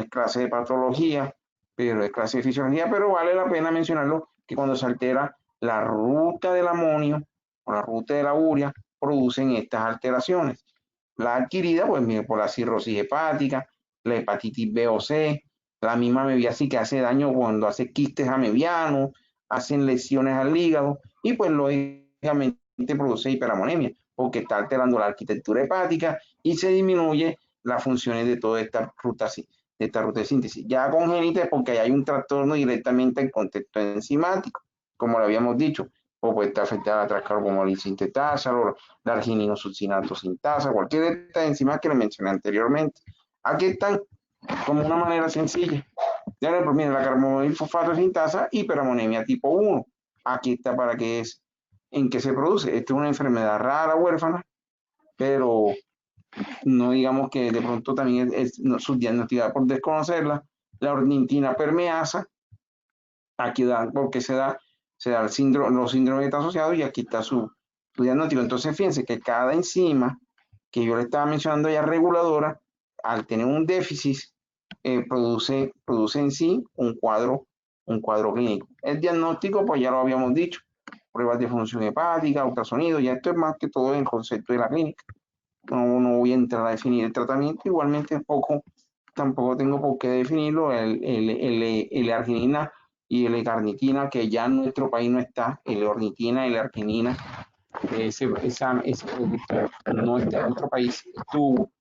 clase de patología, pero es clase de fisiología, pero vale la pena mencionarlo que cuando se altera la ruta del amonio o la ruta de la urea, producen estas alteraciones. La adquirida, pues mire, por la cirrosis hepática, la hepatitis B o C, la misma mebiasis que hace daño cuando hace quistes amebianos, hacen lesiones al hígado y pues lógicamente produce hiperamonemia porque está alterando la arquitectura hepática y se disminuye las funciones de toda esta ruta de síntesis. Ya congénita es porque hay un trastorno directamente en contexto enzimático, como lo habíamos dicho, o puede estar afectada a la transcarbamolina sintetasa, la argininosuccinato sintasa, cualquier de estas enzimas que le mencioné anteriormente. Aquí están como una manera sencilla. Ya le proviene la carbamolil fosfato sintasa, hiperamonemia tipo 1. Aquí está para qué es, en qué se produce. Esta es una enfermedad rara, huérfana, pero no digamos que de pronto también es subdiagnosticada por desconocerla. La ornitina permeasa, aquí da, porque se da los síndromes que están asociados y aquí está su diagnóstico. Entonces, fíjense que cada enzima que yo le estaba mencionando ya reguladora, al tener un déficit, produce en sí un cuadro clínico. El diagnóstico, pues ya lo habíamos dicho, pruebas de función hepática, ultrasonido, ya esto es más que todo en el concepto de la clínica. No voy a entrar a definir el tratamiento, igualmente tampoco tengo por qué definirlo, el arginina y el carnitina, que ya en nuestro país no está, el ornitina y la arginina, ese producto no está en nuestro país, estuvo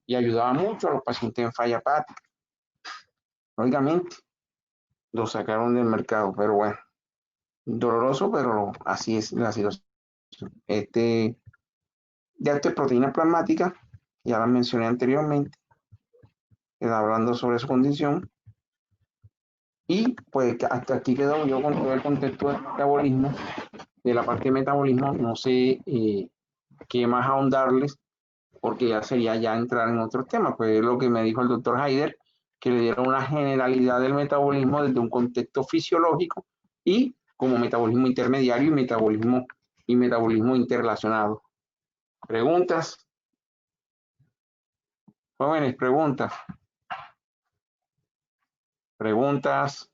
y ayudaba mucho a los pacientes en falla hepática. Lógicamente, lo sacaron del mercado, pero bueno, doloroso, pero así es la situación. Ya esto es proteína plasmática, ya la mencioné anteriormente, hablando sobre su condición. Y pues hasta aquí quedo yo con todo el contexto del metabolismo, de la parte de metabolismo. No sé qué más ahondarles, porque ya sería ya entrar en otros temas. Pues es lo que me dijo el doctor Haider, que le dieron una generalidad del metabolismo desde un contexto fisiológico y como metabolismo intermediario y metabolismo interrelacionado. ¿Preguntas? Jóvenes, preguntas. Preguntas.